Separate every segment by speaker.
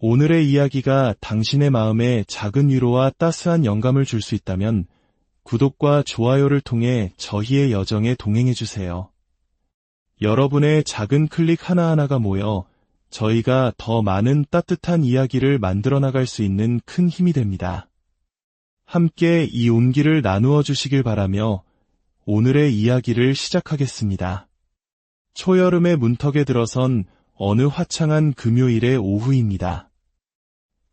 Speaker 1: 오늘의 이야기가 당신의 마음에 작은 위로와 따스한 영감을 줄 수 있다면 구독과 좋아요를 통해 저희의 여정에 동행해주세요. 여러분의 작은 클릭 하나하나가 모여 저희가 더 많은 따뜻한 이야기를 만들어 나갈 수 있는 큰 힘이 됩니다. 함께 이 온기를 나누어 주시길 바라며 오늘의 이야기를 시작하겠습니다. 초여름의 문턱에 들어선 어느 화창한 금요일의 오후입니다.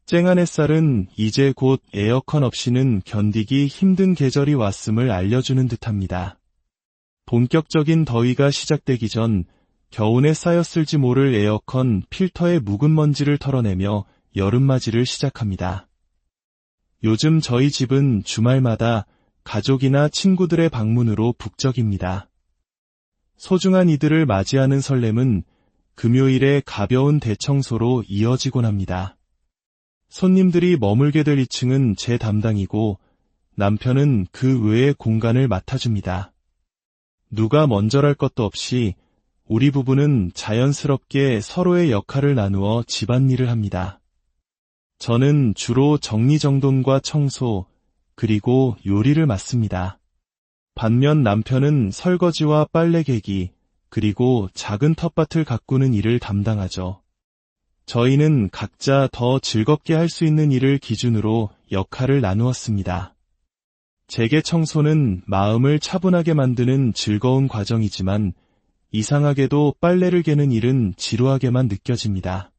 Speaker 1: 쨍한 햇살은 이제 곧 에어컨 없이는 견디기 힘든 계절이 왔음을 알려주는 듯합니다. 본격적인 더위가 시작되기 전 겨우내 쌓였을지 모를 에어컨 필터의 묵은 먼지를 털어내며 여름맞이를 시작합니다. 요즘 저희 집은 주말마다 가족이나 친구들의 방문으로 북적입니다. 소중한 이들을 맞이하는 설렘은 금요일의 가벼운 대청소로 이어지곤 합니다. 손님들이 머물게 될 2층은 제 담당이고 남편은 그 외의 공간을 맡아줍니다. 누가 먼저랄 것도 없이 우리 부부는 자연스럽게 서로의 역할을 나누어 집안일을 합니다. 저는 주로 정리정돈과 청소, 그리고 요리를 맡습니다. 반면 남편은 설거지와 빨래 개기, 그리고 작은 텃밭을 가꾸는 일을 담당하죠. 저희는 각자 더 즐겁게 할 수 있는 일을 기준으로 역할을 나누었습니다. 제게 청소는 마음을 차분하게 만드는 즐거운 과정이지만 이상하게도 빨래를 개는 일은 지루하게만 느껴집니다.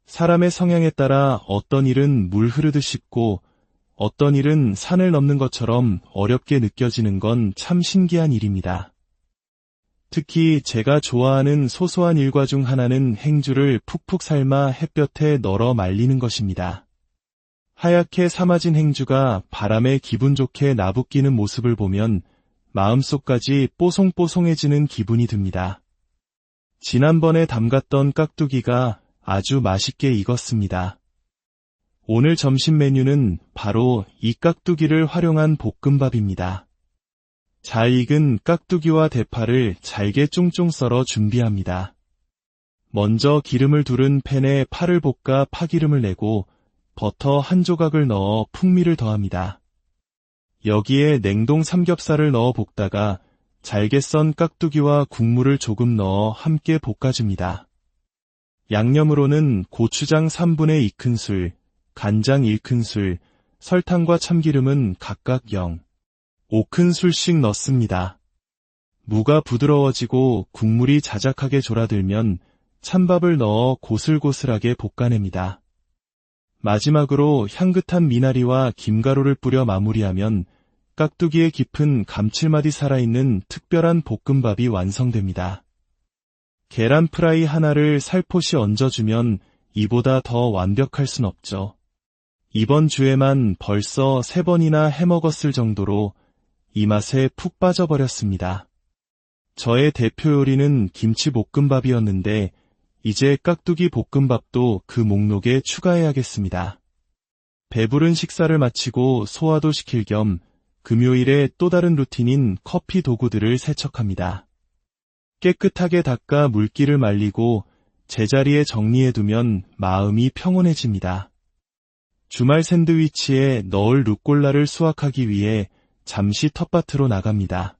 Speaker 1: 사람의 성향에 따라 어떤 일은 물 흐르듯 쉽고 어떤 일은 산을 넘는 것처럼 어렵게 느껴지는 건 참 신기한 일입니다. 특히 제가 좋아하는 소소한 일과 중 하나는 행주를 푹푹 삶아 햇볕에 널어 말리는 것입니다. 하얗게 삶아진 행주가 바람에 기분 좋게 나부끼는 모습을 보면 마음속까지 뽀송뽀송해지는 기분이 듭니다. 지난번에 담갔던 깍두기가 아주 맛있게 익었습니다. 오늘 점심 메뉴는 바로 이 깍두기를 활용한 볶음밥입니다. 잘 익은 깍두기와 대파를 잘게 쫑쫑 썰어 준비합니다. 먼저 기름을 두른 팬에 파를 볶아 파기름을 내고 버터 한 조각을 넣어 풍미를 더합니다. 여기에 냉동 삼겹살을 넣어 볶다가 잘게 썬 깍두기와 국물을 조금 넣어 함께 볶아줍니다. 양념으로는 고추장 3분의 2큰술, 간장 1큰술, 설탕과 참기름은 각각 0.5큰술씩 넣습니다. 무가 부드러워지고 국물이 자작하게 졸아들면 찬밥을 넣어 고슬고슬하게 볶아냅니다. 마지막으로 향긋한 미나리와 김가루를 뿌려 마무리하면 깍두기의 깊은 감칠맛이 살아있는 특별한 볶음밥이 완성됩니다. 계란 프라이 하나를 살포시 얹어주면 이보다 더 완벽할 순 없죠. 이번 주에만 벌써 3번이나 해먹었을 정도로 이 맛에 푹 빠져버렸습니다. 저의 대표 요리는 김치볶음밥이었는데 이제 깍두기 볶음밥도 그 목록에 추가해야겠습니다. 배부른 식사를 마치고 소화도 시킬 겸 금요일의 또 다른 루틴인 커피 도구들을 세척합니다. 깨끗하게 닦아 물기를 말리고 제자리에 정리해두면 마음이 평온해집니다. 주말 샌드위치에 넣을 루꼴라를 수확하기 위해 잠시 텃밭으로 나갑니다.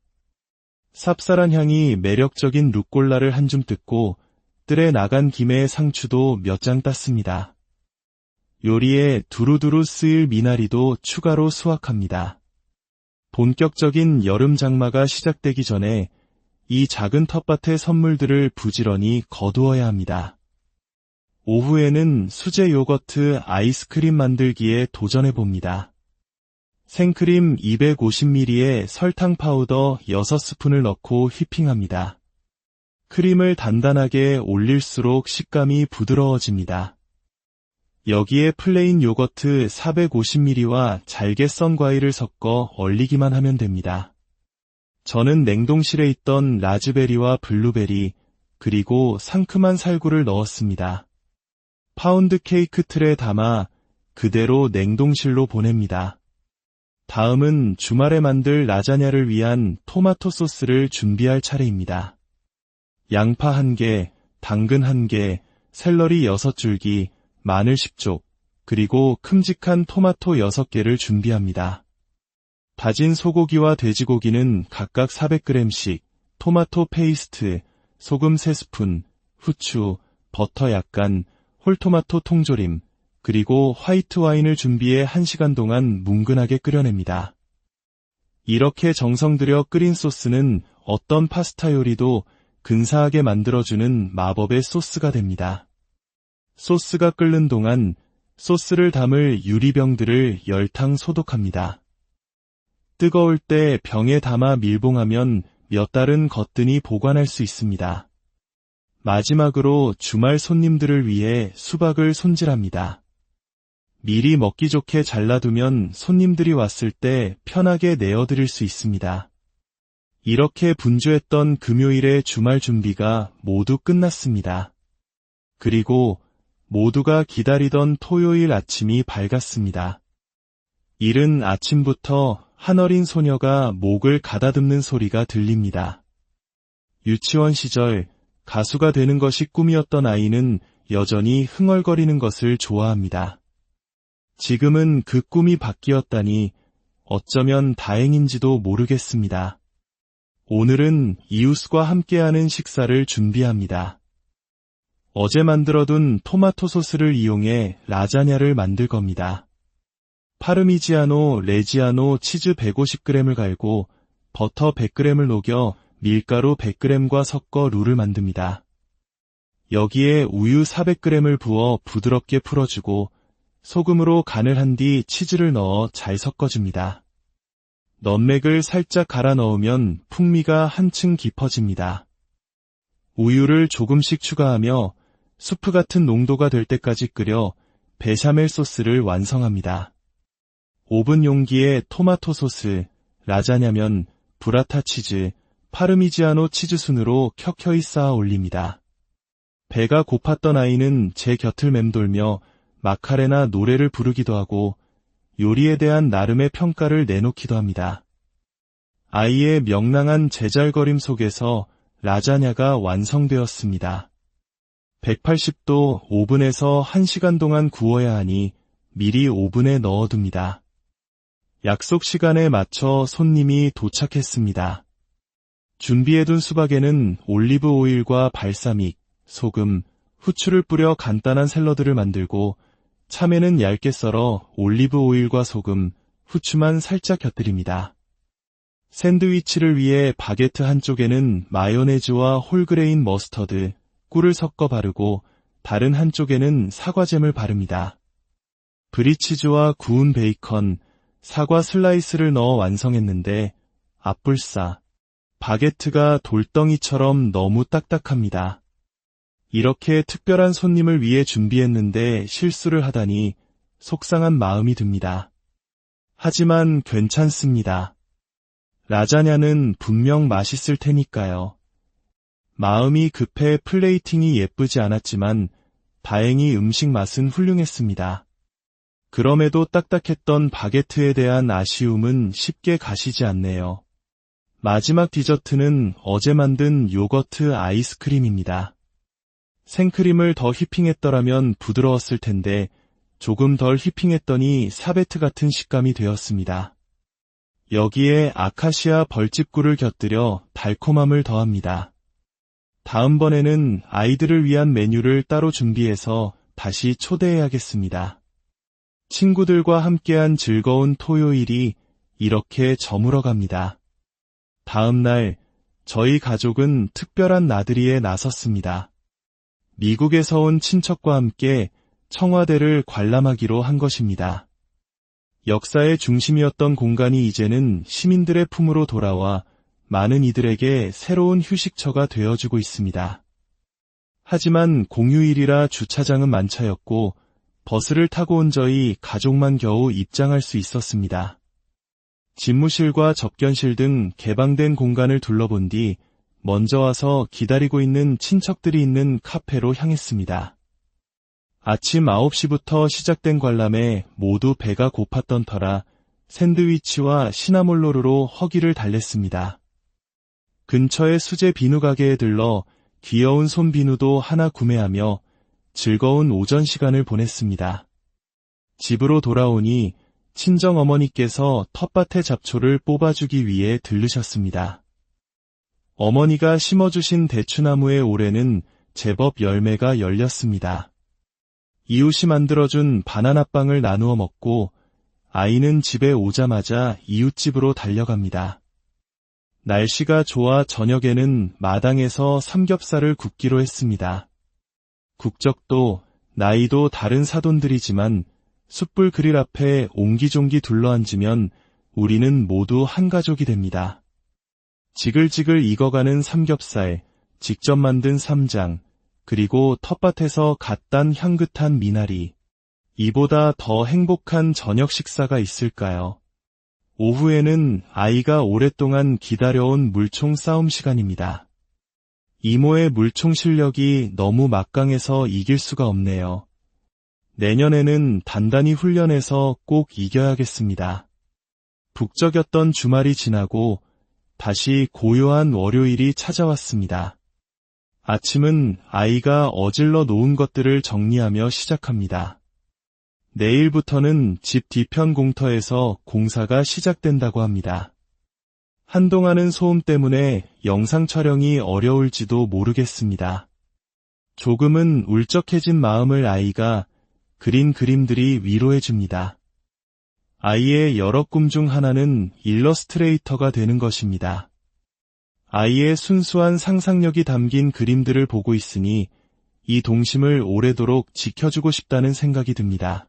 Speaker 1: 쌉쌀한 향이 매력적인 루꼴라를 한 줌 뜯고 뜰에 나간 김에 상추도 몇 장 땄습니다. 요리에 두루두루 쓰일 미나리도 추가로 수확합니다. 본격적인 여름 장마가 시작되기 전에 이 작은 텃밭의 선물들을 부지런히 거두어야 합니다. 오후에는 수제 요거트 아이스크림 만들기에 도전해봅니다. 생크림 250ml에 설탕 파우더 6스푼을 넣고 휘핑합니다. 크림을 단단하게 올릴수록 식감이 부드러워집니다. 여기에 플레인 요거트 450ml와 잘게 썬 과일을 섞어 얼리기만 하면 됩니다. 저는 냉동실에 있던 라즈베리와 블루베리, 그리고 상큼한 살구를 넣었습니다. 파운드 케이크 틀에 담아 그대로 냉동실로 보냅니다. 다음은 주말에 만들 라자냐를 위한 토마토 소스를 준비할 차례입니다. 양파 1개, 당근 1개, 샐러리 6줄기, 마늘 10쪽, 그리고 큼직한 토마토 6개를 준비합니다. 다진 소고기와 돼지고기는 각각 400g씩, 토마토 페이스트, 소금 3스푼, 후추, 버터 약간, 홀토마토 통조림, 그리고 화이트 와인을 준비해 1시간 동안 뭉근하게 끓여냅니다. 이렇게 정성 들여 끓인 소스는 어떤 파스타 요리도 근사하게 만들어주는 마법의 소스가 됩니다. 소스가 끓는 동안 소스를 담을 유리병들을 열탕 소독합니다. 뜨거울 때 병에 담아 밀봉하면 몇 달은 거뜬히 보관할 수 있습니다. 마지막으로 주말 손님들을 위해 수박을 손질합니다. 미리 먹기 좋게 잘라두면 손님들이 왔을 때 편하게 내어드릴 수 있습니다. 이렇게 분주했던 금요일의 주말 준비가 모두 끝났습니다. 그리고 모두가 기다리던 토요일 아침이 밝았습니다. 이른 아침부터 한 어린 소녀가 목을 가다듬는 소리가 들립니다. 유치원 시절 가수가 되는 것이 꿈이었던 아이는 여전히 흥얼거리는 것을 좋아합니다. 지금은 그 꿈이 바뀌었다니 어쩌면 다행인지도 모르겠습니다. 오늘은 이웃과 함께하는 식사를 준비합니다. 어제 만들어둔 토마토 소스를 이용해 라자냐를 만들 겁니다. 파르미지아노 레지아노 치즈 150g을 갈고 버터 100g을 녹여 밀가루 100g과 섞어 룰을 만듭니다. 여기에 우유 400g을 부어 부드럽게 풀어주고 소금으로 간을 한 뒤 치즈를 넣어 잘 섞어줍니다. 넛맥을 살짝 갈아 넣으면 풍미가 한층 깊어집니다. 우유를 조금씩 추가하며 수프 같은 농도가 될 때까지 끓여 베샤멜 소스를 완성합니다. 오븐 용기에 토마토 소스, 라자냐면, 브라타 치즈, 파르미지아노 치즈 순으로 켜켜이 쌓아 올립니다. 배가 고팠던 아이는 제 곁을 맴돌며 마카레나 노래를 부르기도 하고 요리에 대한 나름의 평가를 내놓기도 합니다. 아이의 명랑한 제잘거림 속에서 라자냐가 완성되었습니다. 180도 오븐에서 1시간 동안 구워야 하니 미리 오븐에 넣어둡니다. 약속 시간에 맞춰 손님이 도착했습니다. 준비해둔 수박에는 올리브 오일과 발사믹, 소금, 후추를 뿌려 간단한 샐러드를 만들고 참외는 얇게 썰어 올리브 오일과 소금, 후추만 살짝 곁들입니다. 샌드위치를 위해 바게트 한쪽에는 마요네즈와 홀그레인 머스터드, 꿀을 섞어 바르고 다른 한쪽에는 사과잼을 바릅니다. 브리치즈와 구운 베이컨, 사과 슬라이스를 넣어 완성했는데 앞불싸, 바게트가 돌덩이처럼 너무 딱딱합니다. 이렇게 특별한 손님을 위해 준비했는데 실수를 하다니 속상한 마음이 듭니다. 하지만 괜찮습니다. 라자냐는 분명 맛있을 테니까요. 마음이 급해 플레이팅이 예쁘지 않았지만 다행히 음식 맛은 훌륭했습니다. 그럼에도 딱딱했던 바게트에 대한 아쉬움은 쉽게 가시지 않네요. 마지막 디저트는 어제 만든 요거트 아이스크림입니다. 생크림을 더 휘핑했더라면 부드러웠을 텐데 조금 덜 휘핑했더니 사베트 같은 식감이 되었습니다. 여기에 아카시아 벌집꿀을 곁들여 달콤함을 더합니다. 다음번에는 아이들을 위한 메뉴를 따로 준비해서 다시 초대해야겠습니다. 친구들과 함께한 즐거운 토요일이 이렇게 저물어갑니다. 다음 날 저희 가족은 특별한 나들이에 나섰습니다. 미국에서 온 친척과 함께 청와대를 관람하기로 한 것입니다. 역사의 중심이었던 공간이 이제는 시민들의 품으로 돌아와 많은 이들에게 새로운 휴식처가 되어주고 있습니다. 하지만 공휴일이라 주차장은 만차였고 버스를 타고 온 저희 가족만 겨우 입장할 수 있었습니다. 집무실과 접견실 등 개방된 공간을 둘러본 뒤 먼저 와서 기다리고 있는 친척들이 있는 카페로 향했습니다. 아침 9시부터 시작된 관람에 모두 배가 고팠던 터라 샌드위치와 시나몰로르로 허기를 달랬습니다. 근처의 수제 비누 가게에 들러 귀여운 손 비누도 하나 구매하며 즐거운 오전 시간을 보냈습니다. 집으로 돌아오니 친정어머니께서 텃밭의 잡초를 뽑아주기 위해 들르셨습니다. 어머니가 심어주신 대추나무의 올해는 제법 열매가 열렸습니다. 이웃이 만들어준 바나나빵을 나누어 먹고 아이는 집에 오자마자 이웃집으로 달려갑니다. 날씨가 좋아 저녁에는 마당에서 삼겹살을 굽기로 했습니다. 국적도 나이도 다른 사돈들이지만 숯불 그릴 앞에 옹기종기 둘러앉으면 우리는 모두 한 가족이 됩니다. 지글지글 익어가는 삼겹살, 직접 만든 쌈장, 그리고 텃밭에서 갓 딴 향긋한 미나리. 이보다 더 행복한 저녁 식사가 있을까요? 오후에는 아이가 오랫동안 기다려온 물총 싸움 시간입니다. 이모의 물총 실력이 너무 막강해서 이길 수가 없네요. 내년에는 단단히 훈련해서 꼭 이겨야겠습니다. 북적였던 주말이 지나고 다시 고요한 월요일이 찾아왔습니다. 아침은 아이가 어질러 놓은 것들을 정리하며 시작합니다. 내일부터는 집 뒤편 공터에서 공사가 시작된다고 합니다. 한동안은 소음 때문에 영상 촬영이 어려울지도 모르겠습니다. 조금은 울적해진 마음을 아이가 그린 그림들이 위로해줍니다. 아이의 여러 꿈 중 하나는 일러스트레이터가 되는 것입니다. 아이의 순수한 상상력이 담긴 그림들을 보고 있으니 이 동심을 오래도록 지켜주고 싶다는 생각이 듭니다.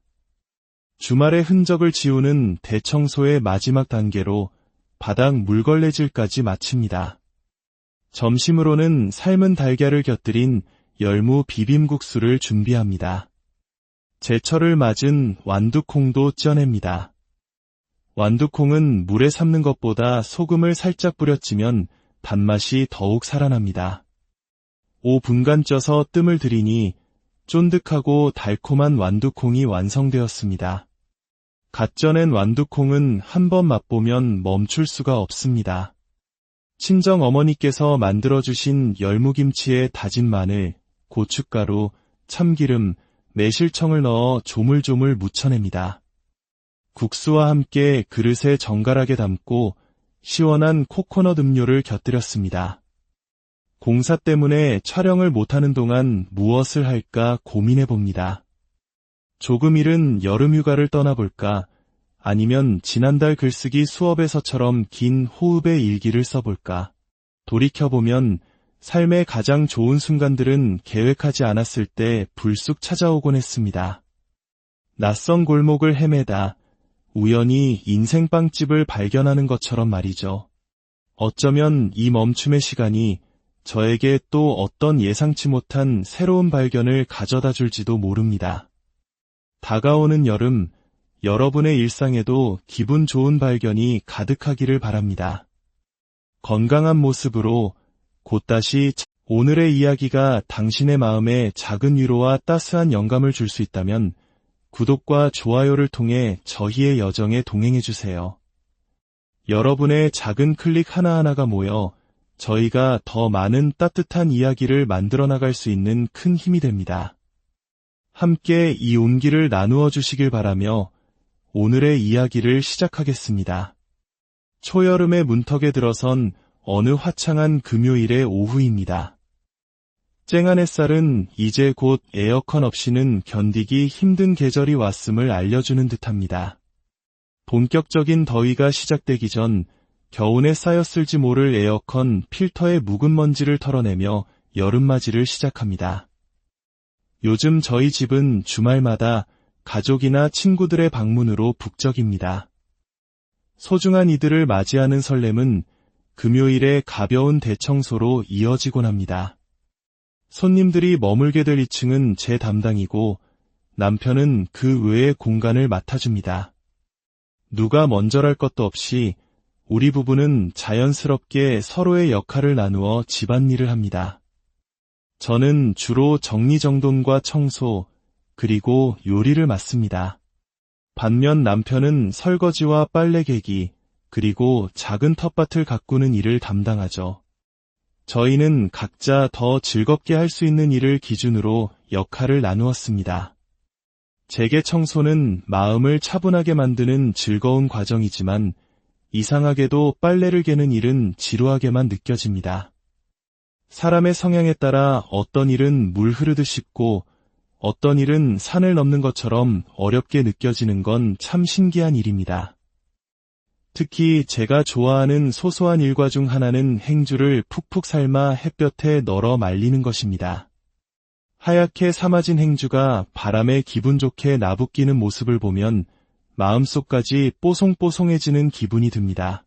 Speaker 1: 주말의 흔적을 지우는 대청소의 마지막 단계로 바닥 물걸레질까지 마칩니다. 점심으로는 삶은 달걀을 곁들인 열무 비빔국수를 준비합니다. 제철을 맞은 완두콩도 쪄냅니다. 완두콩은 물에 삶는 것보다 소금을 살짝 뿌려찌면 단맛이 더욱 살아납니다. 5분간 쪄서 뜸을 들이니 쫀득하고 달콤한 완두콩이 완성되었습니다. 갓 쪄낸 완두콩은 한번 맛보면 멈출 수가 없습니다. 친정 어머니께서 만들어주신 열무김치에 다진 마늘, 고춧가루, 참기름, 매실청을 넣어 조물조물 무쳐냅니다. 국수와 함께 그릇에 정갈하게 담고 시원한 코코넛 음료를 곁들였습니다. 공사 때문에 촬영을 못하는 동안 무엇을 할까 고민해봅니다. 조금 이른 여름휴가를 떠나볼까, 아니면 지난달 글쓰기 수업에서처럼 긴 호흡의 일기를 써볼까. 돌이켜보면 삶의 가장 좋은 순간들은 계획하지 않았을 때 불쑥 찾아오곤 했습니다. 낯선 골목을 헤매다 우연히 인생빵집을 발견하는 것처럼 말이죠. 어쩌면 이 멈춤의 시간이 저에게 또 어떤 예상치 못한 새로운 발견을 가져다 줄지도 모릅니다. 다가오는 여름, 여러분의 일상에도 기분 좋은 발견이 가득하기를 바랍니다. 건강한 모습으로 곧다시 오늘의 이야기가 당신의 마음에 작은 위로와 따스한 영감을 줄 수 있다면 구독과 좋아요를 통해 저희의 여정에 동행해주세요. 여러분의 작은 클릭 하나하나가 모여 저희가 더 많은 따뜻한 이야기를 만들어 나갈 수 있는 큰 힘이 됩니다. 함께 이 온기를 나누어 주시길 바라며 오늘의 이야기를 시작하겠습니다. 초여름의 문턱에 들어선 어느 화창한 금요일의 오후입니다. 쨍한 햇살은 이제 곧 에어컨 없이는 견디기 힘든 계절이 왔음을 알려주는 듯합니다. 본격적인 더위가 시작되기 전 겨우내 쌓였을지 모를 에어컨 필터의 묵은 먼지를 털어내며 여름맞이를 시작합니다. 요즘 저희 집은 주말마다 가족이나 친구들의 방문으로 북적입니다. 소중한 이들을 맞이하는 설렘은 금요일의 가벼운 대청소로 이어지곤 합니다. 손님들이 머물게 될 2층은 제 담당이고 남편은 그 외의 공간을 맡아줍니다. 누가 먼저랄 것도 없이 우리 부부는 자연스럽게 서로의 역할을 나누어 집안일을 합니다. 저는 주로 정리정돈과 청소, 그리고 요리를 맡습니다. 반면 남편은 설거지와 빨래 개기, 그리고 작은 텃밭을 가꾸는 일을 담당하죠. 저희는 각자 더 즐겁게 할 수 있는 일을 기준으로 역할을 나누었습니다. 제게 청소는 마음을 차분하게 만드는 즐거운 과정이지만 이상하게도 빨래를 개는 일은 지루하게만 느껴집니다. 사람의 성향에 따라 어떤 일은 물 흐르듯 쉽고 어떤 일은 산을 넘는 것처럼 어렵게 느껴지는 건 참 신기한 일입니다. 특히 제가 좋아하는 소소한 일과 중 하나는 행주를 푹푹 삶아 햇볕에 널어 말리는 것입니다. 하얗게 삶아진 행주가 바람에 기분 좋게 나부끼는 모습을 보면 마음속까지 뽀송뽀송해지는 기분이 듭니다.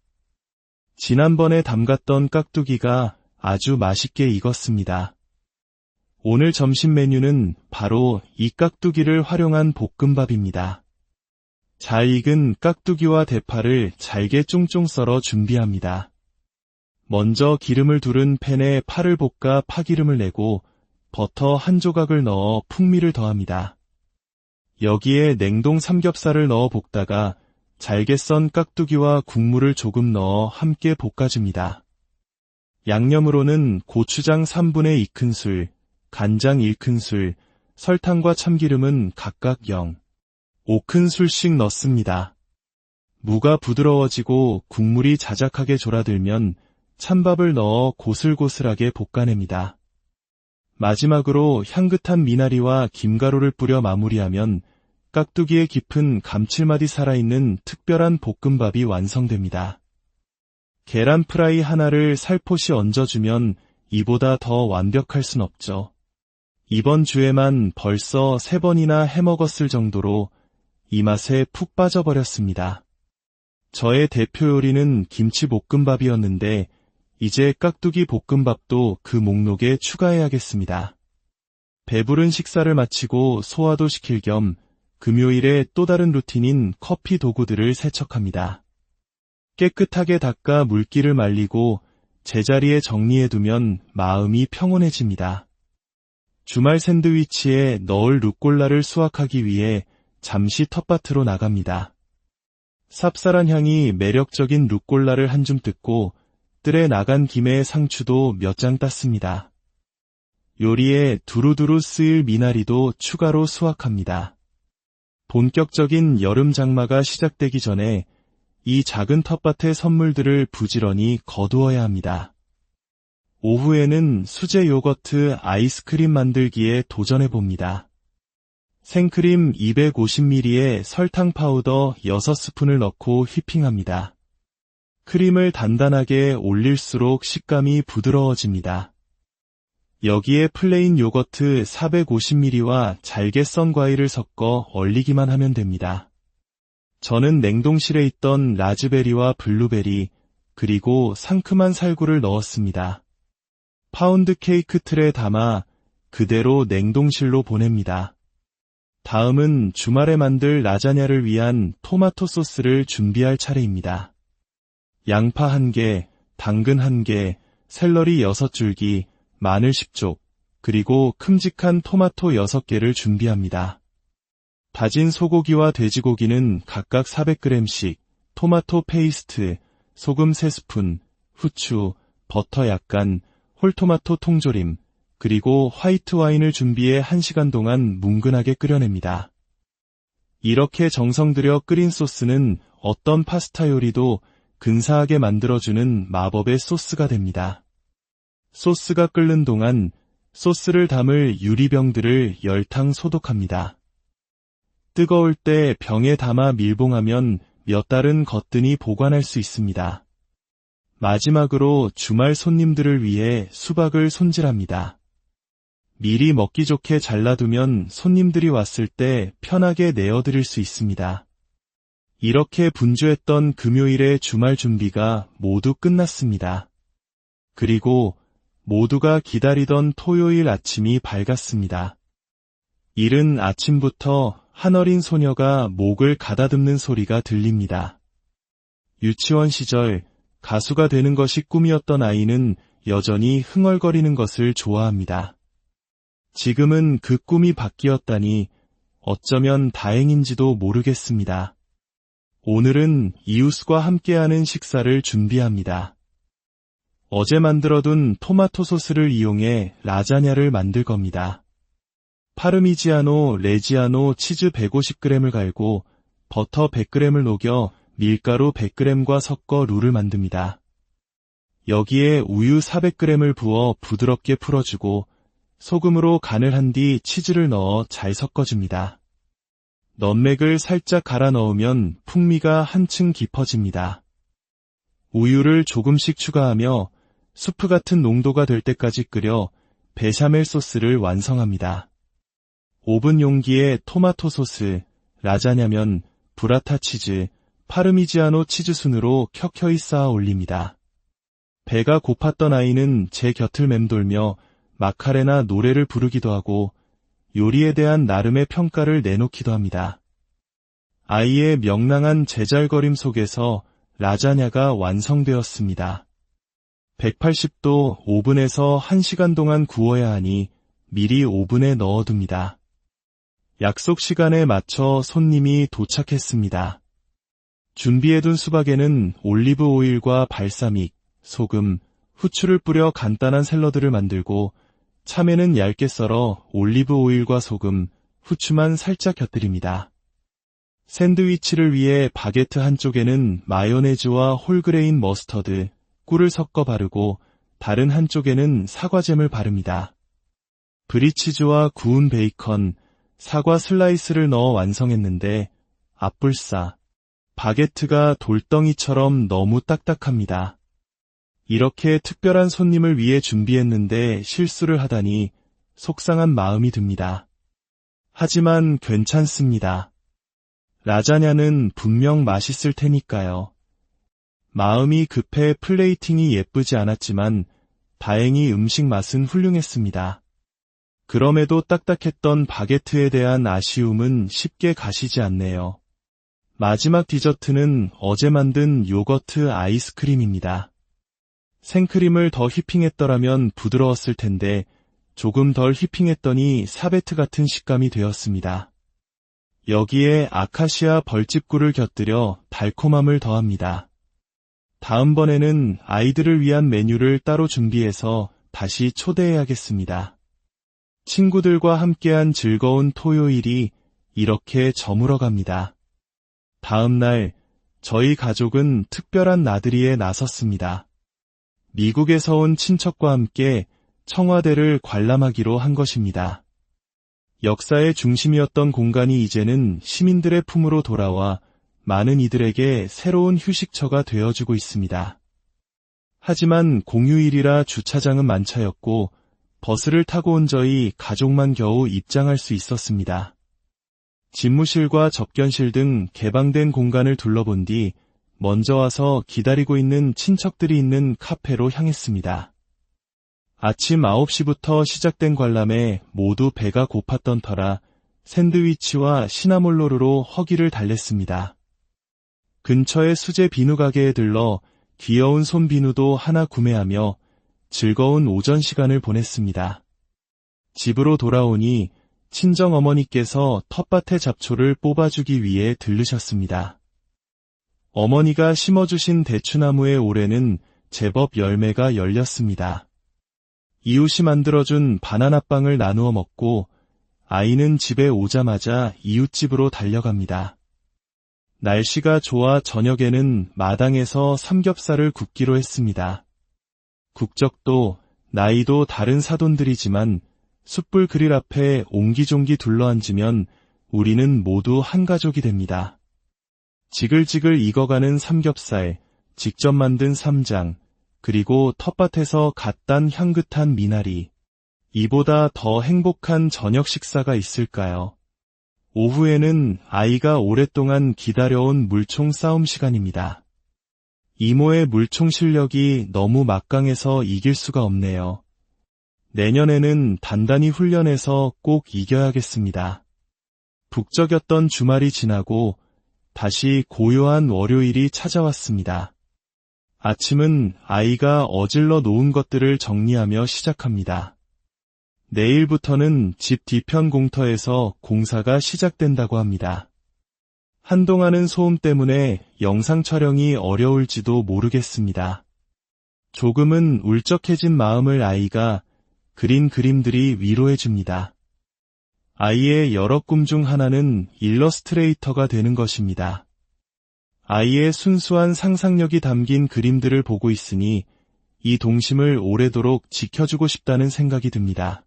Speaker 1: 지난번에 담갔던 깍두기가 아주 맛있게 익었습니다. 오늘 점심 메뉴는 바로 이 깍두기를 활용한 볶음밥입니다. 잘 익은 깍두기와 대파를 잘게 쫑쫑 썰어 준비합니다. 먼저 기름을 두른 팬에 파를 볶아 파기름을 내고 버터 한 조각을 넣어 풍미를 더합니다. 여기에 냉동 삼겹살을 넣어 볶다가 잘게 썬 깍두기와 국물을 조금 넣어 함께 볶아줍니다. 양념으로는 고추장 3분의 2큰술, 간장 1큰술, 설탕과 참기름은 각각 0.5큰술씩 넣습니다. 무가 부드러워지고 국물이 자작하게 졸아들면 찬밥을 넣어 고슬고슬하게 볶아냅니다. 마지막으로 향긋한 미나리와 김가루를 뿌려 마무리하면 깍두기의 깊은 감칠맛이 살아있는 특별한 볶음밥이 완성됩니다. 계란 프라이 하나를 살포시 얹어주면 이보다 더 완벽할 순 없죠. 이번 주에만 벌써 3번이나 해먹었을 정도로 이 맛에 푹 빠져버렸습니다. 저의 대표 요리는 김치볶음밥이었는데 이제 깍두기 볶음밥도 그 목록에 추가해야겠습니다. 배부른 식사를 마치고 소화도 시킬 겸 금요일에 또 다른 루틴인 커피 도구들을 세척합니다. 깨끗하게 닦아 물기를 말리고 제자리에 정리해두면 마음이 평온해집니다. 주말 샌드위치에 넣을 루꼴라를 수확하기 위해 잠시 텃밭으로 나갑니다. 삽쌀한 향이 매력적인 루꼴라를 한 줌 뜯고 뜰에 나간 김에 상추도 몇 장 땄습니다. 요리에 두루두루 쓰일 미나리도 추가로 수확합니다. 본격적인 여름 장마가 시작되기 전에 이 작은 텃밭의 선물들을 부지런히 거두어야 합니다. 오후에는 수제 요거트 아이스크림 만들기에 도전해봅니다. 생크림 250ml에 설탕 파우더 6스푼을 넣고 휘핑합니다. 크림을 단단하게 올릴수록 식감이 부드러워집니다. 여기에 플레인 요거트 450ml와 잘게 썬 과일을 섞어 얼리기만 하면 됩니다. 저는 냉동실에 있던 라즈베리와 블루베리, 그리고 상큼한 살구를 넣었습니다. 파운드 케이크 틀에 담아 그대로 냉동실로 보냅니다. 다음은 주말에 만들 라자냐를 위한 토마토 소스를 준비할 차례입니다. 양파 1개, 당근 1개, 샐러리 6줄기, 마늘 10쪽, 그리고 큼직한 토마토 6개를 준비합니다. 다진 소고기와 돼지고기는 각각 400g씩, 토마토 페이스트, 소금 3스푼, 후추, 버터 약간, 홀토마토 통조림, 그리고 화이트 와인을 준비해 1시간 동안 뭉근하게 끓여냅니다. 이렇게 정성 들여 끓인 소스는 어떤 파스타 요리도 근사하게 만들어주는 마법의 소스가 됩니다. 소스가 끓는 동안 소스를 담을 유리병들을 열탕 소독합니다. 뜨거울 때 병에 담아 밀봉하면 몇 달은 거뜬히 보관할 수 있습니다. 마지막으로 주말 손님들을 위해 수박을 손질합니다. 미리 먹기 좋게 잘라두면 손님들이 왔을 때 편하게 내어드릴 수 있습니다. 이렇게 분주했던 금요일의 주말 준비가 모두 끝났습니다. 그리고 모두가 기다리던 토요일 아침이 밝았습니다. 이른 아침부터 한 어린 소녀가 목을 가다듬는 소리가 들립니다. 유치원 시절 가수가 되는 것이 꿈이었던 아이는 여전히 흥얼거리는 것을 좋아합니다. 지금은 그 꿈이 바뀌었다니 어쩌면 다행인지도 모르겠습니다. 오늘은 이웃과 함께하는 식사를 준비합니다. 어제 만들어둔 토마토 소스를 이용해 라자냐를 만들 겁니다. 파르미지아노 레지아노 치즈 150g을 갈고 버터 100g을 녹여 밀가루 100g과 섞어 룰을 만듭니다. 여기에 우유 400g을 부어 부드럽게 풀어주고 소금으로 간을 한 뒤 치즈를 넣어 잘 섞어줍니다. 넛맥을 살짝 갈아 넣으면 풍미가 한층 깊어집니다. 우유를 조금씩 추가하며 수프 같은 농도가 될 때까지 끓여 베샤멜 소스를 완성합니다. 오븐 용기에 토마토 소스, 라자냐면, 브라타 치즈, 파르미지아노 치즈 순으로 켜켜이 쌓아 올립니다. 배가 고팠던 아이는 제 곁을 맴돌며 마카레나 노래를 부르기도 하고 요리에 대한 나름의 평가를 내놓기도 합니다. 아이의 명랑한 제잘거림 속에서 라자냐가 완성되었습니다. 180도 오븐에서 1시간 동안 구워야 하니 미리 오븐에 넣어둡니다. 약속 시간에 맞춰 손님이 도착했습니다. 준비해둔 수박에는 올리브 오일과 발사믹, 소금, 후추를 뿌려 간단한 샐러드를 만들고 참외는 얇게 썰어 올리브 오일과 소금, 후추만 살짝 곁들입니다. 샌드위치를 위해 바게트 한쪽에는 마요네즈와 홀그레인 머스터드, 꿀을 섞어 바르고 다른 한쪽에는 사과잼을 바릅니다. 브리치즈와 구운 베이컨, 사과 슬라이스를 넣어 완성했는데 앞불싸, 바게트가 돌덩이처럼 너무 딱딱합니다. 이렇게 특별한 손님을 위해 준비했는데 실수를 하다니 속상한 마음이 듭니다. 하지만 괜찮습니다. 라자냐는 분명 맛있을 테니까요. 마음이 급해 플레이팅이 예쁘지 않았지만 다행히 음식 맛은 훌륭했습니다. 그럼에도 딱딱했던 바게트에 대한 아쉬움은 쉽게 가시지 않네요. 마지막 디저트는 어제 만든 요거트 아이스크림입니다. 생크림을 더 휘핑했더라면 부드러웠을 텐데 조금 덜 휘핑했더니 사베트 같은 식감이 되었습니다. 여기에 아카시아 벌집꿀을 곁들여 달콤함을 더합니다. 다음번에는 아이들을 위한 메뉴를 따로 준비해서 다시 초대해야겠습니다. 친구들과 함께한 즐거운 토요일이 이렇게 저물어 갑니다. 다음 날 저희 가족은 특별한 나들이에 나섰습니다. 미국에서 온 친척과 함께 청와대를 관람하기로 한 것입니다. 역사의 중심이었던 공간이 이제는 시민들의 품으로 돌아와 많은 이들에게 새로운 휴식처가 되어주고 있습니다. 하지만 공휴일이라 주차장은 만차였고 버스를 타고 온 저희 가족만 겨우 입장할 수 있었습니다. 집무실과 접견실 등 개방된 공간을 둘러본 뒤 먼저 와서 기다리고 있는 친척들이 있는 카페로 향했습니다. 아침 9시부터 시작된 관람에 모두 배가 고팠던 터라 샌드위치와 시나몰로르로 허기를 달랬습니다. 근처의 수제 비누 가게에 들러 귀여운 솜 비누도 하나 구매하며 즐거운 오전 시간을 보냈습니다. 집으로 돌아오니 친정 어머니께서 텃밭의 잡초를 뽑아주기 위해 들르셨습니다. 어머니가 심어주신 대추나무의 올해는 제법 열매가 열렸습니다. 이웃이 만들어준 바나나빵을 나누어 먹고 아이는 집에 오자마자 이웃집으로 달려갑니다. 날씨가 좋아 저녁에는 마당에서 삼겹살을 굽기로 했습니다. 국적도 나이도 다른 사돈들이지만 숯불 그릴 앞에 옹기종기 둘러앉으면 우리는 모두 한 가족이 됩니다. 지글지글 익어가는 삼겹살, 직접 만든 쌈장, 그리고 텃밭에서 갓 딴 향긋한 미나리. 이보다 더 행복한 저녁 식사가 있을까요? 오후에는 아이가 오랫동안 기다려온 물총 싸움 시간입니다. 이모의 물총 실력이 너무 막강해서 이길 수가 없네요. 내년에는 단단히 훈련해서 꼭 이겨야겠습니다. 북적였던 주말이 지나고 다시 고요한 월요일이 찾아왔습니다. 아침은 아이가 어질러 놓은 것들을 정리하며 시작합니다. 내일부터는 집 뒤편 공터에서 공사가 시작된다고 합니다. 한동안은 소음 때문에 영상 촬영이 어려울지도 모르겠습니다. 조금은 울적해진 마음을 아이가 그린 그림들이 위로해줍니다. 아이의 여러 꿈 중 하나는 일러스트레이터가 되는 것입니다. 아이의 순수한 상상력이 담긴 그림들을 보고 있으니 이 동심을 오래도록 지켜주고 싶다는 생각이 듭니다.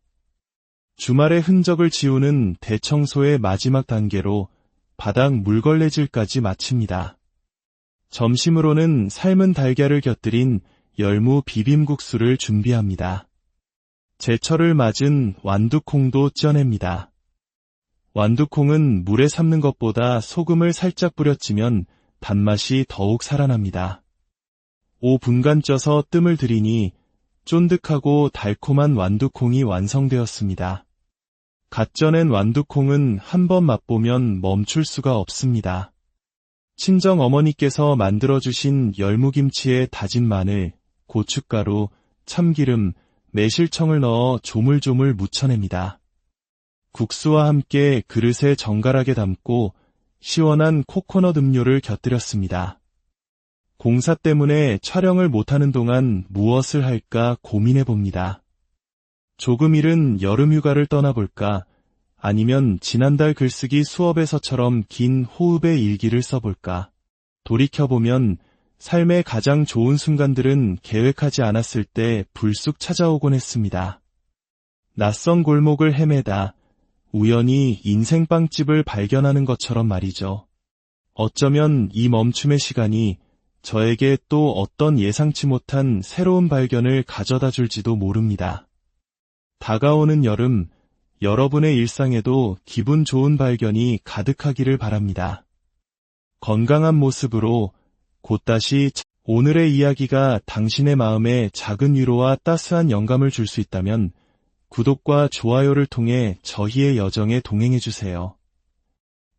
Speaker 1: 주말의 흔적을 지우는 대청소의 마지막 단계로 바닥 물걸레질까지 마칩니다. 점심으로는 삶은 달걀을 곁들인 열무 비빔국수를 준비합니다. 제철을 맞은 완두콩도 쪄냅니다. 완두콩은 물에 삶는 것보다 소금을 살짝 뿌려찌면 단맛이 더욱 살아납니다. 5분간 쪄서 뜸을 들이니 쫀득하고 달콤한 완두콩이 완성되었습니다. 갓 쪄낸 완두콩은 한번 맛보면 멈출 수가 없습니다. 친정 어머니께서 만들어주신 열무김치에 다진 마늘, 고춧가루, 참기름, 매실청을 넣어 조물조물 무쳐냅니다. 국수와 함께 그릇에 정갈하게 담고 시원한 코코넛 음료를 곁들였습니다. 공사 때문에 촬영을 못하는 동안 무엇을 할까 고민해봅니다. 조금 이른 여름휴가를 떠나볼까? 아니면 지난달 글쓰기 수업에서처럼 긴 호흡의 일기를 써볼까? 돌이켜보면 삶의 가장 좋은 순간들은 계획하지 않았을 때 불쑥 찾아오곤 했습니다. 낯선 골목을 헤매다 우연히 인생 빵집을 발견하는 것처럼 말이죠. 어쩌면 이 멈춤의 시간이 저에게 또 어떤 예상치 못한 새로운 발견을 가져다 줄지도 모릅니다. 다가오는 여름, 여러분의 일상에도 기분 좋은 발견이 가득하기를 바랍니다. 건강한 모습으로 곧다시 오늘의 이야기가 당신의 마음에 작은 위로와 따스한 영감을 줄 수 있다면 구독과 좋아요를 통해 저희의 여정에 동행해주세요.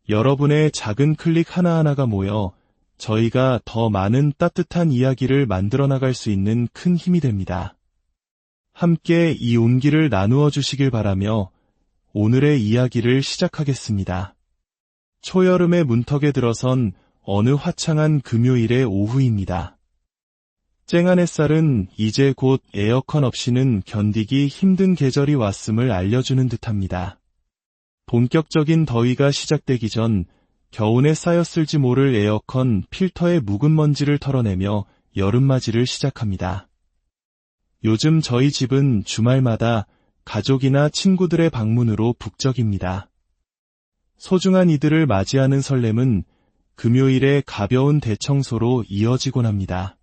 Speaker 1: 여러분의 작은 클릭 하나하나가 모여 저희가 더 많은 따뜻한 이야기를 만들어 나갈 수 있는 큰 힘이 됩니다. 함께 이 온기를 나누어 주시길 바라며 오늘의 이야기를 시작하겠습니다. 초여름의 문턱에 들어선 어느 화창한 금요일의 오후입니다. 쨍한 햇살은 이제 곧 에어컨 없이는 견디기 힘든 계절이 왔음을 알려주는 듯합니다. 본격적인 더위가 시작되기 전 겨우내 쌓였을지 모를 에어컨 필터의 묵은 먼지를 털어내며 여름맞이를 시작합니다. 요즘 저희 집은 주말마다 가족이나 친구들의 방문으로 북적입니다. 소중한 이들을 맞이하는 설렘은 금요일의 가벼운 대청소로 이어지곤 합니다.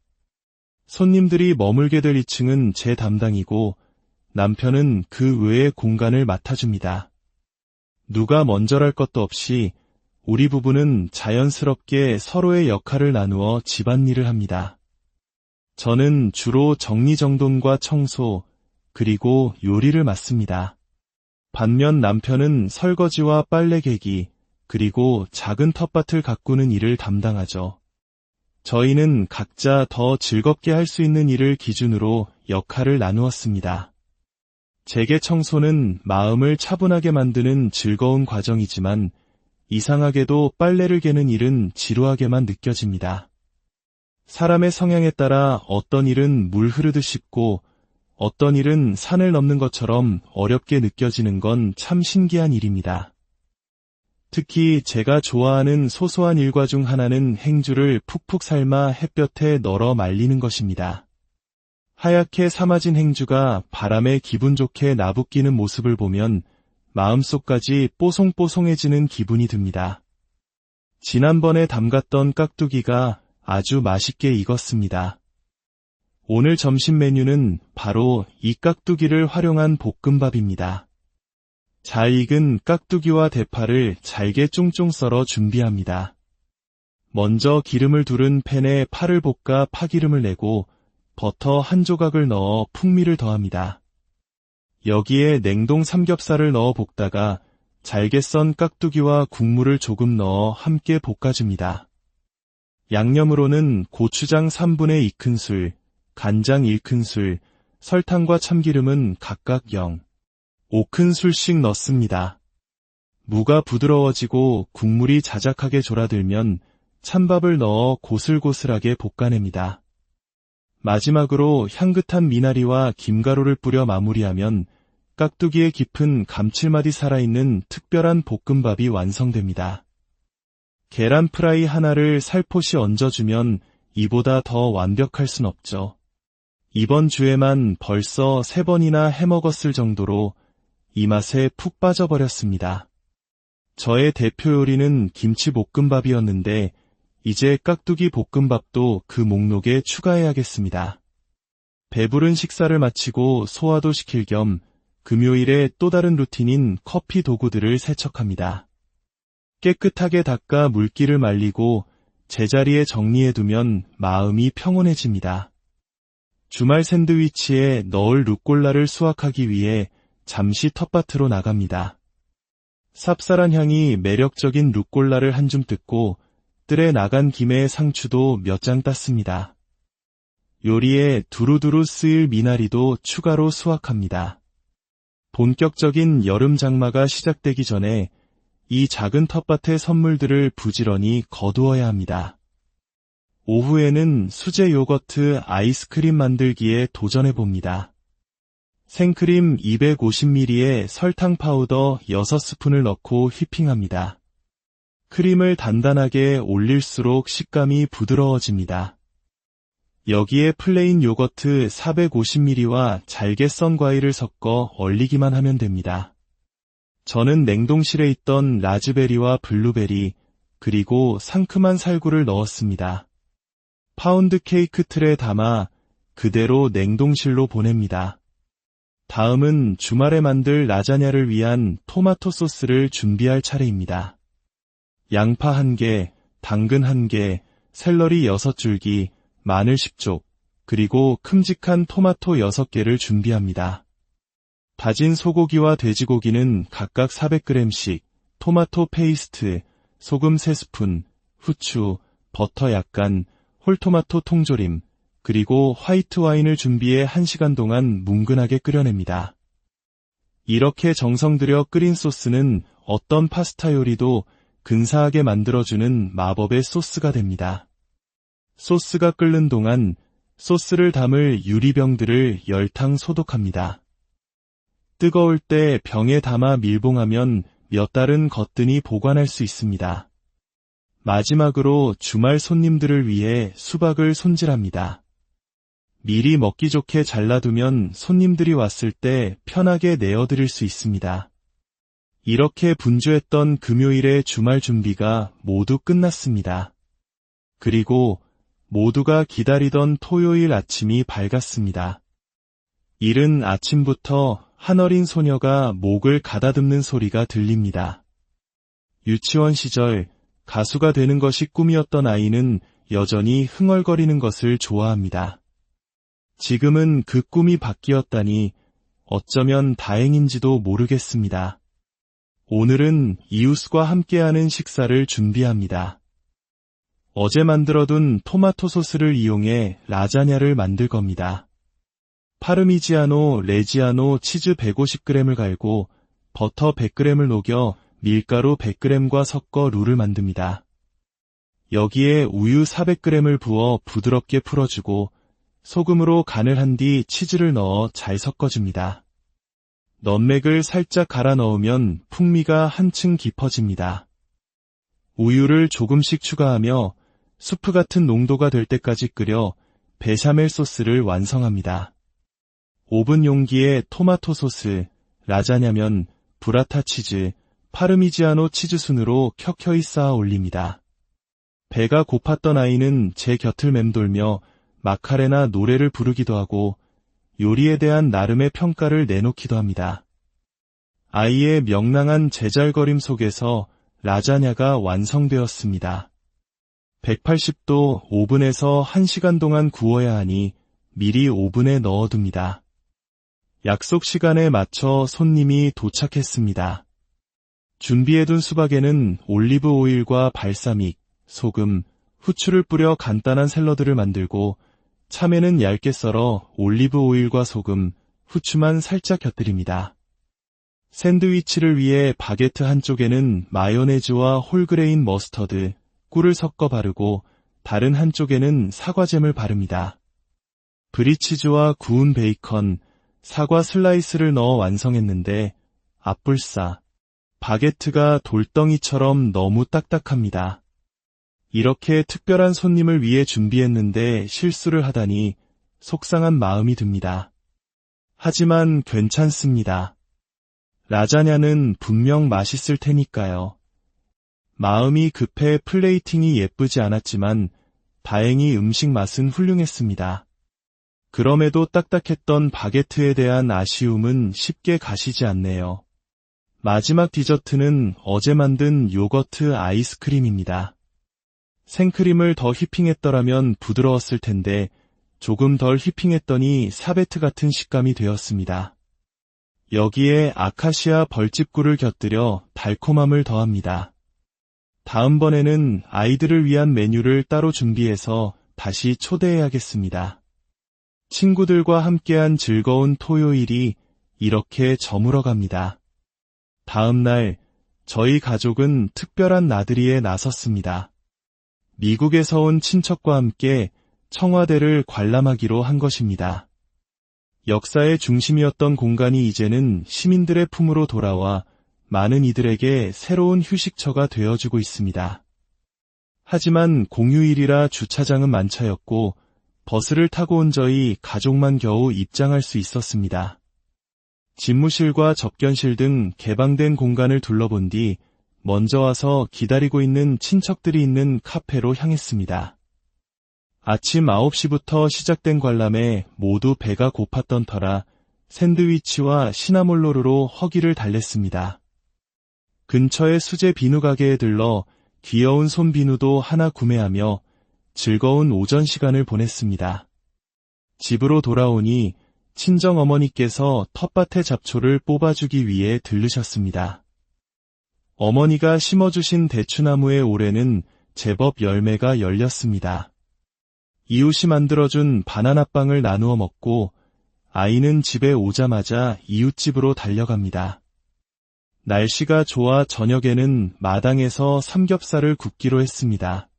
Speaker 1: 손님들이 머물게 될 2층은 제 담당이고 남편은 그 외의 공간을 맡아줍니다. 누가 먼저랄 것도 없이 우리 부부는 자연스럽게 서로의 역할을 나누어 집안일을 합니다. 저는 주로 정리정돈과 청소, 그리고 요리를 맡습니다. 반면 남편은 설거지와 빨래 개기, 그리고 작은 텃밭을 가꾸는 일을 담당하죠. 저희는 각자 더 즐겁게 할 수 있는 일을 기준으로 역할을 나누었습니다. 제게 청소는 마음을 차분하게 만드는 즐거운 과정이지만 이상하게도 빨래를 개는 일은 지루하게만 느껴집니다. 사람의 성향에 따라 어떤 일은 물 흐르듯 쉽고 어떤 일은 산을 넘는 것처럼 어렵게 느껴지는 건 참 신기한 일입니다. 특히 제가 좋아하는 소소한 일과 중 하나는 행주를 푹푹 삶아 햇볕에 널어 말리는 것입니다. 하얗게 삶아진 행주가 바람에 기분 좋게 나부끼는 모습을 보면 마음속까지 뽀송뽀송해지는 기분이 듭니다. 지난번에 담갔던 깍두기가 아주 맛있게 익었습니다. 오늘 점심 메뉴는 바로 이 깍두기를 활용한 볶음밥입니다. 잘 익은 깍두기와 대파를 잘게 쫑쫑 썰어 준비합니다. 먼저 기름을 두른 팬에 파를 볶아 파기름을 내고 버터 한 조각을 넣어 풍미를 더합니다. 여기에 냉동 삼겹살을 넣어 볶다가 잘게 썬 깍두기와 국물을 조금 넣어 함께 볶아줍니다. 양념으로는 고추장 3분의 2큰술, 간장 1큰술, 설탕과 참기름은 각각 0.5큰술씩 넣습니다. 무가 부드러워지고 국물이 자작하게 졸아들면 찬밥을 넣어 고슬고슬하게 볶아냅니다. 마지막으로 향긋한 미나리와 김가루를 뿌려 마무리하면 깍두기의 깊은 감칠맛이 살아있는 특별한 볶음밥이 완성됩니다. 계란 프라이 하나를 살포시 얹어주면 이보다 더 완벽할 순 없죠. 이번 주에만 벌써 3번이나 해먹었을 정도로 이 맛에 푹 빠져버렸습니다. 저의 대표 요리는 김치볶음밥이었는데 이제 깍두기 볶음밥도 그 목록에 추가해야겠습니다. 배부른 식사를 마치고 소화도 시킬 겸 금요일에 또 다른 루틴인 커피 도구들을 세척합니다. 깨끗하게 닦아 물기를 말리고 제자리에 정리해두면 마음이 평온해집니다. 주말 샌드위치에 넣을 루꼴라를 수확하기 위해 잠시 텃밭으로 나갑니다. 쌉쌀한 향이 매력적인 루꼴라를 한 줌 뜯고 뜰에 나간 김에 상추도 몇 장 땄습니다. 요리에 두루두루 쓰일 미나리도 추가로 수확합니다. 본격적인 여름 장마가 시작되기 전에 이 작은 텃밭의 선물들을 부지런히 거두어야 합니다. 오후에는 수제 요거트 아이스크림 만들기에 도전해봅니다. 생크림 250ml에 설탕 파우더 6스푼을 넣고 휘핑합니다. 크림을 단단하게 올릴수록 식감이 부드러워집니다. 여기에 플레인 요거트 450ml와 잘게 썬 과일을 섞어 얼리기만 하면 됩니다. 저는 냉동실에 있던 라즈베리와 블루베리, 그리고 상큼한 살구를 넣었습니다. 파운드 케이크 틀에 담아 그대로 냉동실로 보냅니다. 다음은 주말에 만들 라자냐를 위한 토마토 소스를 준비할 차례입니다. 양파 1개, 당근 1개, 샐러리 6줄기, 마늘 10쪽, 그리고 큼직한 토마토 6개를 준비합니다. 다진 소고기와 돼지고기는 각각 400g씩, 토마토 페이스트, 소금 3스푼, 후추, 버터 약간, 홀토마토 통조림, 그리고 화이트 와인을 준비해 1시간 동안 뭉근하게 끓여냅니다. 이렇게 정성 들여 끓인 소스는 어떤 파스타 요리도 근사하게 만들어주는 마법의 소스가 됩니다. 소스가 끓는 동안 소스를 담을 유리병들을 열탕 소독합니다. 뜨거울 때 병에 담아 밀봉하면 몇 달은 거뜬히 보관할 수 있습니다. 마지막으로 주말 손님들을 위해 수박을 손질합니다. 미리 먹기 좋게 잘라두면 손님들이 왔을 때 편하게 내어드릴 수 있습니다. 이렇게 분주했던 금요일의 주말 준비가 모두 끝났습니다. 그리고 모두가 기다리던 토요일 아침이 밝았습니다. 이른 아침부터 한 어린 소녀가 목을 가다듬는 소리가 들립니다. 유치원 시절 가수가 되는 것이 꿈이었던 아이는 여전히 흥얼거리는 것을 좋아합니다. 지금은 그 꿈이 바뀌었다니 어쩌면 다행인지도 모르겠습니다. 오늘은 이웃과 함께하는 식사를 준비합니다. 어제 만들어둔 토마토 소스를 이용해 라자냐를 만들 겁니다. 파르미지아노 레지아노 치즈 150g을 갈고 버터 100g을 녹여 밀가루 100g과 섞어 룰을 만듭니다. 여기에 우유 400g을 부어 부드럽게 풀어주고 소금으로 간을 한 뒤 치즈를 넣어 잘 섞어줍니다. 넛맥을 살짝 갈아 넣으면 풍미가 한층 깊어집니다. 우유를 조금씩 추가하며 수프 같은 농도가 될 때까지 끓여 베샤멜 소스를 완성합니다. 오븐 용기에 토마토 소스, 라자냐면, 브라타 치즈, 파르미지아노 치즈 순으로 켜켜이 쌓아 올립니다. 배가 고팠던 아이는 제 곁을 맴돌며 마카레나 노래를 부르기도 하고 요리에 대한 나름의 평가를 내놓기도 합니다. 아이의 명랑한 제잘거림 속에서 라자냐가 완성되었습니다. 180도 오븐에서 1시간 동안 구워야 하니 미리 오븐에 넣어둡니다. 약속 시간에 맞춰 손님이 도착했습니다. 준비해둔 수박에는 올리브 오일과 발사믹, 소금, 후추를 뿌려 간단한 샐러드를 만들고 참외는 얇게 썰어 올리브 오일과 소금, 후추만 살짝 곁들입니다. 샌드위치를 위해 바게트 한쪽에는 마요네즈와 홀그레인 머스터드, 꿀을 섞어 바르고 다른 한쪽에는 사과잼을 바릅니다. 브리치즈와 구운 베이컨, 사과 슬라이스를 넣어 완성했는데 앞불싸. 바게트가 돌덩이처럼 너무 딱딱합니다. 이렇게 특별한 손님을 위해 준비했는데 실수를 하다니 속상한 마음이 듭니다. 하지만 괜찮습니다. 라자냐는 분명 맛있을 테니까요. 마음이 급해 플레이팅이 예쁘지 않았지만 다행히 음식 맛은 훌륭했습니다. 그럼에도 딱딱했던 바게트에 대한 아쉬움은 쉽게 가시지 않네요. 마지막 디저트는 어제 만든 요거트 아이스크림입니다. 생크림을 더 휘핑했더라면 부드러웠을 텐데 조금 덜 휘핑했더니 사베트 같은 식감이 되었습니다. 여기에 아카시아 벌집꿀을 곁들여 달콤함을 더합니다. 다음번에는 아이들을 위한 메뉴를 따로 준비해서 다시 초대해야겠습니다. 친구들과 함께한 즐거운 토요일이 이렇게 저물어갑니다. 다음 날 저희 가족은 특별한 나들이에 나섰습니다. 미국에서 온 친척과 함께 청와대를 관람하기로 한 것입니다. 역사의 중심이었던 공간이 이제는 시민들의 품으로 돌아와 많은 이들에게 새로운 휴식처가 되어주고 있습니다. 하지만 공휴일이라 주차장은 만차였고 버스를 타고 온 저희 가족만 겨우 입장할 수 있었습니다. 집무실과 접견실 등 개방된 공간을 둘러본 뒤 먼저 와서 기다리고 있는 친척들이 있는 카페로 향했습니다. 아침 9시부터 시작된 관람에 모두 배가 고팠던 터라 샌드위치와 시나몰로르로 허기를 달랬습니다. 근처의 수제 비누 가게에 들러 귀여운 손 비누도 하나 구매하며 즐거운 오전 시간을 보냈습니다. 집으로 돌아오니 친정어머니께서 텃밭의 잡초를 뽑아주기 위해 들르셨습니다. 어머니가 심어주신 대추나무의 올해는 제법 열매가 열렸습니다. 이웃이 만들어준 바나나빵을 나누어 먹고 아이는 집에 오자마자 이웃집으로 달려갑니다. 날씨가 좋아 저녁에는 마당에서 삼겹살을 굽기로 했습니다.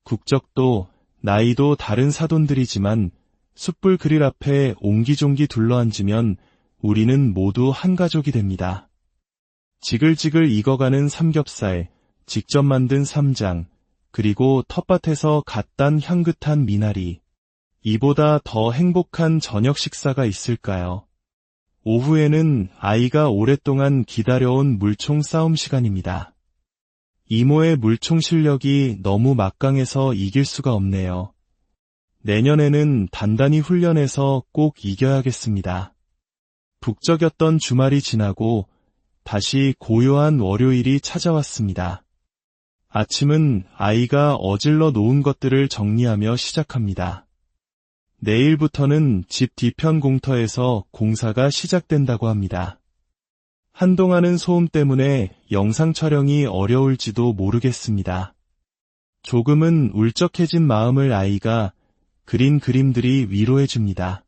Speaker 1: 국적도 나이도 다른 사돈들이지만 숯불 그릴 앞에 옹기종기 둘러앉으면 우리는 모두 한 가족이 됩니다. 지글지글 익어가는 삼겹살, 직접 만든 쌈장, 그리고 텃밭에서 갓 딴 향긋한 미나리. 이보다 더 행복한 저녁 식사가 있을까요? 오후에는 아이가 오랫동안 기다려온 물총 싸움 시간입니다. 이모의 물총 실력이 너무 막강해서 이길 수가 없네요. 내년에는 단단히 훈련해서 꼭 이겨야겠습니다. 북적였던 주말이 지나고 다시 고요한 월요일이 찾아왔습니다. 아침은 아이가 어질러 놓은 것들을 정리하며 시작합니다. 내일부터는 집 뒤편 공터에서 공사가 시작된다고 합니다. 한동안은 소음 때문에 영상 촬영이 어려울지도 모르겠습니다. 조금은 울적해진 마음을 아이가 그린 그림들이 위로해줍니다.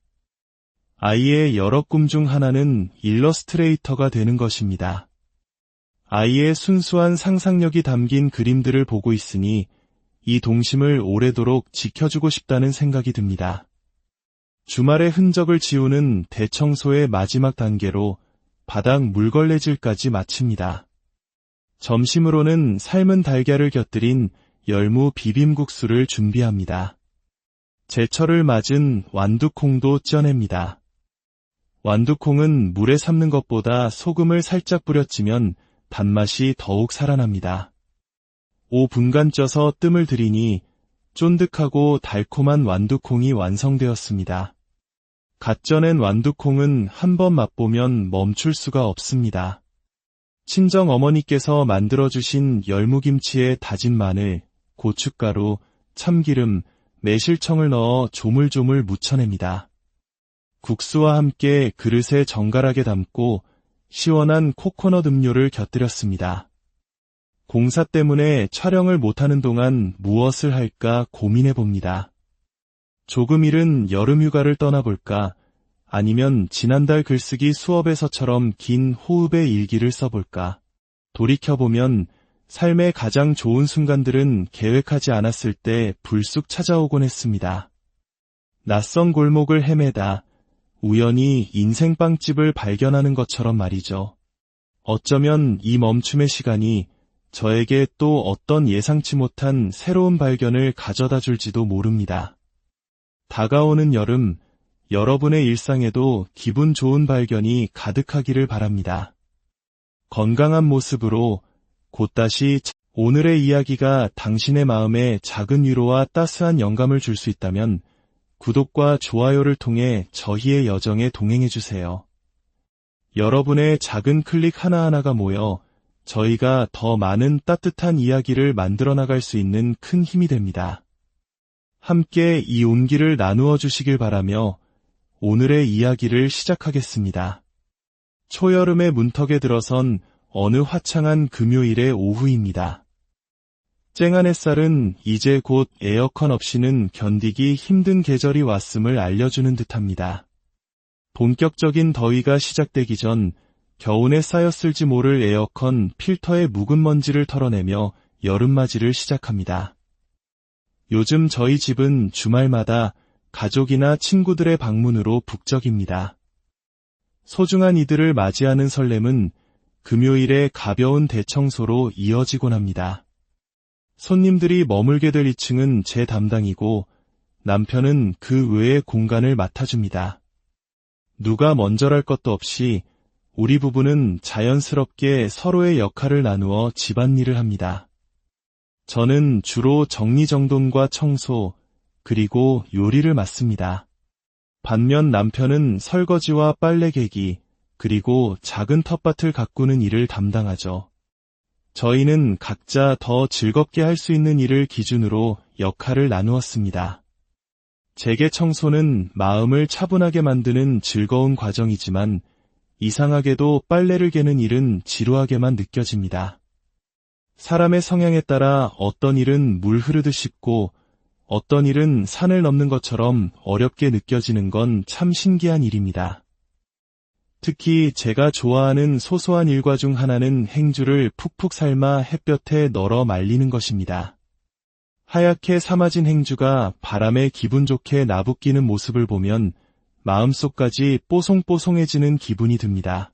Speaker 1: 아이의 여러 꿈 중 하나는 일러스트레이터가 되는 것입니다. 아이의 순수한 상상력이 담긴 그림들을 보고 있으니 이 동심을 오래도록 지켜주고 싶다는 생각이 듭니다. 주말의 흔적을 지우는 대청소의 마지막 단계로 바닥 물걸레질까지 마칩니다. 점심으로는 삶은 달걀을 곁들인 열무 비빔국수를 준비합니다. 제철을 맞은 완두콩도 쪄냅니다. 완두콩은 물에 삶는 것보다 소금을 살짝 뿌려찌면 단맛이 더욱 살아납니다. 5분간 쪄서 뜸을 들이니 쫀득하고 달콤한 완두콩이 완성되었습니다. 갓 쪄낸 완두콩은 한번 맛보면 멈출 수가 없습니다. 친정 어머니께서 만들어주신 열무김치에 다진 마늘, 고춧가루, 참기름, 매실청을 넣어 조물조물 무쳐냅니다. 국수와 함께 그릇에 정갈하게 담고 시원한 코코넛 음료를 곁들였습니다. 공사 때문에 촬영을 못하는 동안 무엇을 할까 고민해봅니다. 조금 이른 여름휴가를 떠나볼까, 아니면 지난달 글쓰기 수업에서처럼 긴 호흡의 일기를 써볼까. 돌이켜보면 삶의 가장 좋은 순간들은 계획하지 않았을 때 불쑥 찾아오곤 했습니다. 낯선 골목을 헤매다, 우연히 인생 빵집을 발견하는 것처럼 말이죠. 어쩌면 이 멈춤의 시간이 저에게 또 어떤 예상치 못한 새로운 발견을 가져다 줄지도 모릅니다. 다가오는 여름, 여러분의 일상에도 기분 좋은 발견이 가득하기를 바랍니다. 건강한 모습으로 곧다시 오늘의 이야기가 당신의 마음에 작은 위로와 따스한 영감을 줄 수 있다면 구독과 좋아요를 통해 저희의 여정에 동행해주세요. 여러분의 작은 클릭 하나하나가 모여 저희가 더 많은 따뜻한 이야기를 만들어 나갈 수 있는 큰 힘이 됩니다. 함께 이 온기를 나누어 주시길 바라며 오늘의 이야기를 시작하겠습니다. 초여름의 문턱에 들어선 어느 화창한 금요일의 오후입니다. 쨍한 햇살은 이제 곧 에어컨 없이는 견디기 힘든 계절이 왔음을 알려주는 듯합니다. 본격적인 더위가 시작되기 전 겨우내 쌓였을지 모를 에어컨 필터의 묵은 먼지를 털어내며 여름맞이를 시작합니다. 요즘 저희 집은 주말마다 가족이나 친구들의 방문으로 북적입니다. 소중한 이들을 맞이하는 설렘은 금요일의 가벼운 대청소로 이어지곤 합니다. 손님들이 머물게 될 2층은 제 담당이고 남편은 그 외의 공간을 맡아줍니다. 누가 먼저랄 것도 없이 우리 부부는 자연스럽게 서로의 역할을 나누어 집안일을 합니다. 저는 주로 정리정돈과 청소, 그리고 요리를 맡습니다. 반면 남편은 설거지와 빨래 개기, 그리고 작은 텃밭을 가꾸는 일을 담당하죠. 저희는 각자 더 즐겁게 할 수 있는 일을 기준으로 역할을 나누었습니다. 제게 청소는 마음을 차분하게 만드는 즐거운 과정이지만 이상하게도 빨래를 개는 일은 지루하게만 느껴집니다. 사람의 성향에 따라 어떤 일은 물 흐르듯 쉽고 어떤 일은 산을 넘는 것처럼 어렵게 느껴지는 건 참 신기한 일입니다. 특히 제가 좋아하는 소소한 일과 중 하나는 행주를 푹푹 삶아 햇볕에 널어 말리는 것입니다. 하얗게 삶아진 행주가 바람에 기분 좋게 나부끼는 모습을 보면 마음속까지 뽀송뽀송해지는 기분이 듭니다.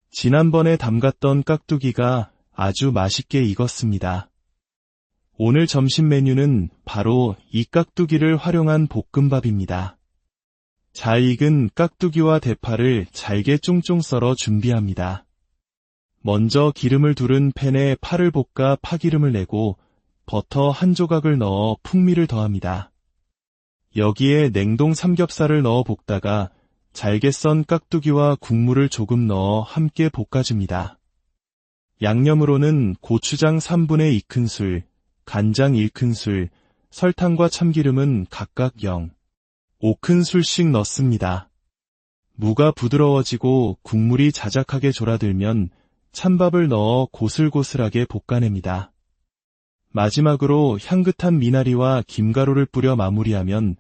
Speaker 1: 지난번에 담갔던 깍두기가 아주 맛있게 익었습니다. 오늘 점심 메뉴는 바로 이 깍두기를 활용한 볶음밥입니다. 잘 익은 깍두기와 대파를 잘게 쫑쫑 썰어 준비합니다. 먼저 기름을 두른 팬에 파를 볶아 파기름을 내고 버터 한 조각을 넣어 풍미를 더합니다. 여기에 냉동 삼겹살을 넣어 볶다가 잘게 썬 깍두기와 국물을 조금 넣어 함께 볶아줍니다. 양념으로는 고추장 3분의 2큰술, 간장 1큰술, 설탕과 참기름은 각각 0.5큰술씩 넣습니다. 무가 부드러워지고 국물이 자작하게 졸아들면 찬밥을 넣어 고슬고슬하게 볶아냅니다. 마지막으로 향긋한 미나리와 김가루를 뿌려 마무리하면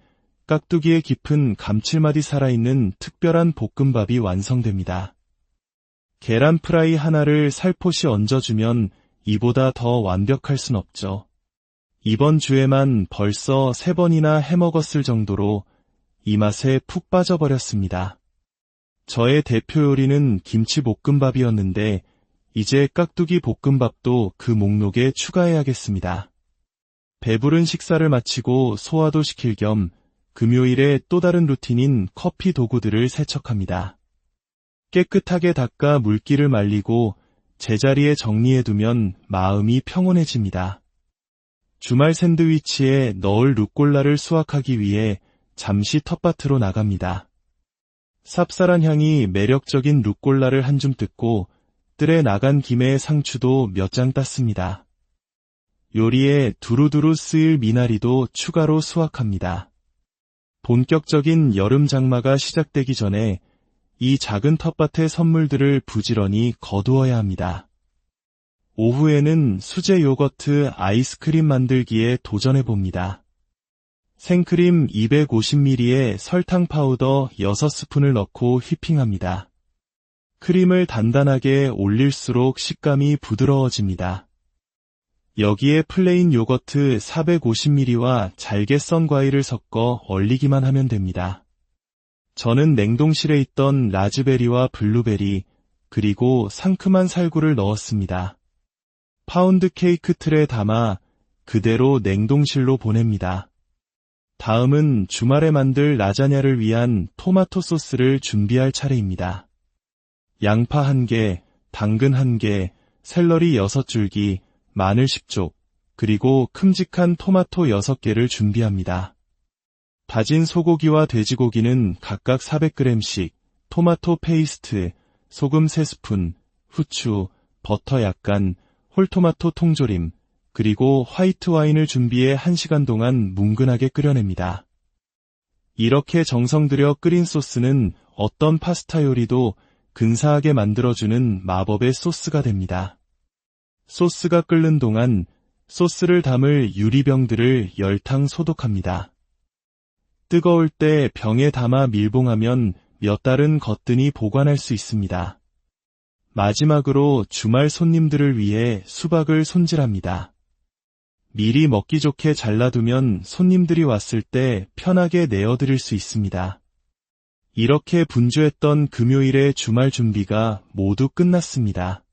Speaker 1: 깍두기의 깊은 감칠맛이 살아있는 특별한 볶음밥이 완성됩니다. 계란 프라이 하나를 살포시 얹어주면 이보다 더 완벽할 순 없죠. 이번 주에만 벌써 3번이나 해먹었을 정도로 이 맛에 푹 빠져버렸습니다. 저의 대표 요리는 김치볶음밥이었는데 이제 깍두기 볶음밥도 그 목록에 추가해야겠습니다. 배부른 식사를 마치고 소화도 시킬 겸 금요일에 또 다른 루틴인 커피 도구들을 세척합니다. 깨끗하게 닦아 물기를 말리고 제자리에 정리해두면 마음이 평온해집니다. 주말 샌드위치에 넣을 루꼴라를 수확하기 위해 잠시 텃밭으로 나갑니다. 쌉쌀한 향이 매력적인 루꼴라를 한 줌 뜯고 뜰에 나간 김에 상추도 몇 장 땄습니다. 요리에 두루두루 쓰일 미나리도 추가로 수확합니다. 본격적인 여름 장마가 시작되기 전에 이 작은 텃밭의 선물들을 부지런히 거두어야 합니다. 오후에는 수제 요거트 아이스크림 만들기에 도전해봅니다. 생크림 250ml에 설탕 파우더 6스푼을 넣고 휘핑합니다. 크림을 단단하게 올릴수록 식감이 부드러워집니다. 여기에 플레인 요거트 450ml와 잘게 썬 과일을 섞어 얼리기만 하면 됩니다. 저는 냉동실에 있던 라즈베리와 블루베리, 그리고 상큼한 살구를 넣었습니다. 파운드 케이크 틀에 담아 그대로 냉동실로 보냅니다. 다음은 주말에 만들 라자냐를 위한 토마토 소스를 준비할 차례입니다. 양파 1개, 당근 1개, 샐러리 6줄기, 마늘 10쪽, 그리고 큼직한 토마토 6개를 준비합니다. 다진 소고기와 돼지고기는 각각 400g씩, 토마토 페이스트, 소금 3스푼, 후추, 버터 약간, 홀토마토 통조림, 그리고 화이트 와인을 준비해 1시간 동안 뭉근하게 끓여냅니다. 이렇게 정성 들여 끓인 소스는 어떤 파스타 요리도 근사하게 만들어주는 마법의 소스가 됩니다. 소스가 끓는 동안 소스를 담을 유리병들을 열탕 소독합니다. 뜨거울 때 병에 담아 밀봉하면 몇 달은 거뜬히 보관할 수 있습니다. 마지막으로 주말 손님들을 위해 수박을 손질합니다. 미리 먹기 좋게 잘라두면 손님들이 왔을 때 편하게 내어드릴 수 있습니다. 이렇게 분주했던 금요일의 주말 준비가 모두 끝났습니다.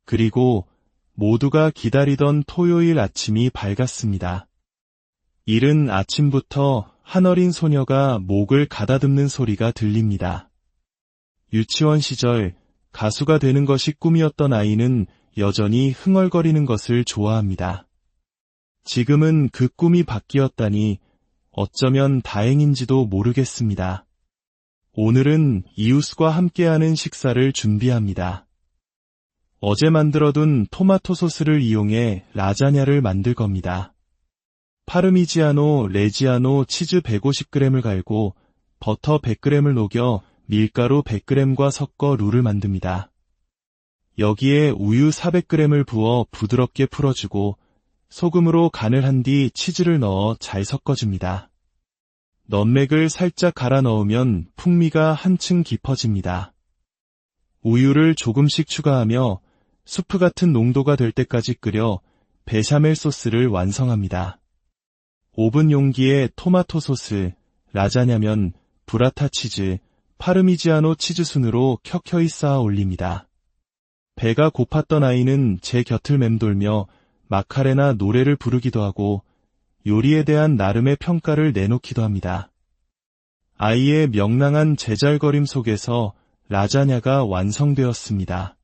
Speaker 1: 그리고 모두가 기다리던 토요일 아침이 밝았습니다. 이른 아침부터 한 어린 소녀가 목을 가다듬는 소리가 들립니다. 유치원 시절 가수가 되는 것이 꿈이었던 아이는 여전히 흥얼거리는 것을 좋아합니다. 지금은 그 꿈이 바뀌었다니 어쩌면 다행인지도 모르겠습니다. 오늘은 이웃과 함께하는 식사를 준비합니다. 어제 만들어둔 토마토 소스를 이용해 라자냐를 만들 겁니다. 파르미지아노 레지아노 치즈 150g을 갈고 버터 100g을 녹여 밀가루 100g과 섞어 룰을 만듭니다. 여기에 우유 400g을 부어 부드럽게 풀어주고 소금으로 간을 한 뒤 치즈를 넣어 잘 섞어줍니다. 넛맥을 살짝 갈아 넣으면 풍미가 한층 깊어집니다. 우유를 조금씩 추가하며 수프 같은 농도가 될 때까지 끓여 베샤멜 소스를 완성합니다. 오븐 용기에 토마토 소스, 라자냐면, 브라타 치즈, 파르미지아노 치즈 순으로 켜켜이 쌓아 올립니다. 배가 고팠던 아이는 제 곁을 맴돌며 마카레나 노래를 부르기도 하고 요리에 대한 나름의 평가를 내놓기도 합니다. 아이의 명랑한 제잘거림 속에서 라자냐가 완성되었습니다.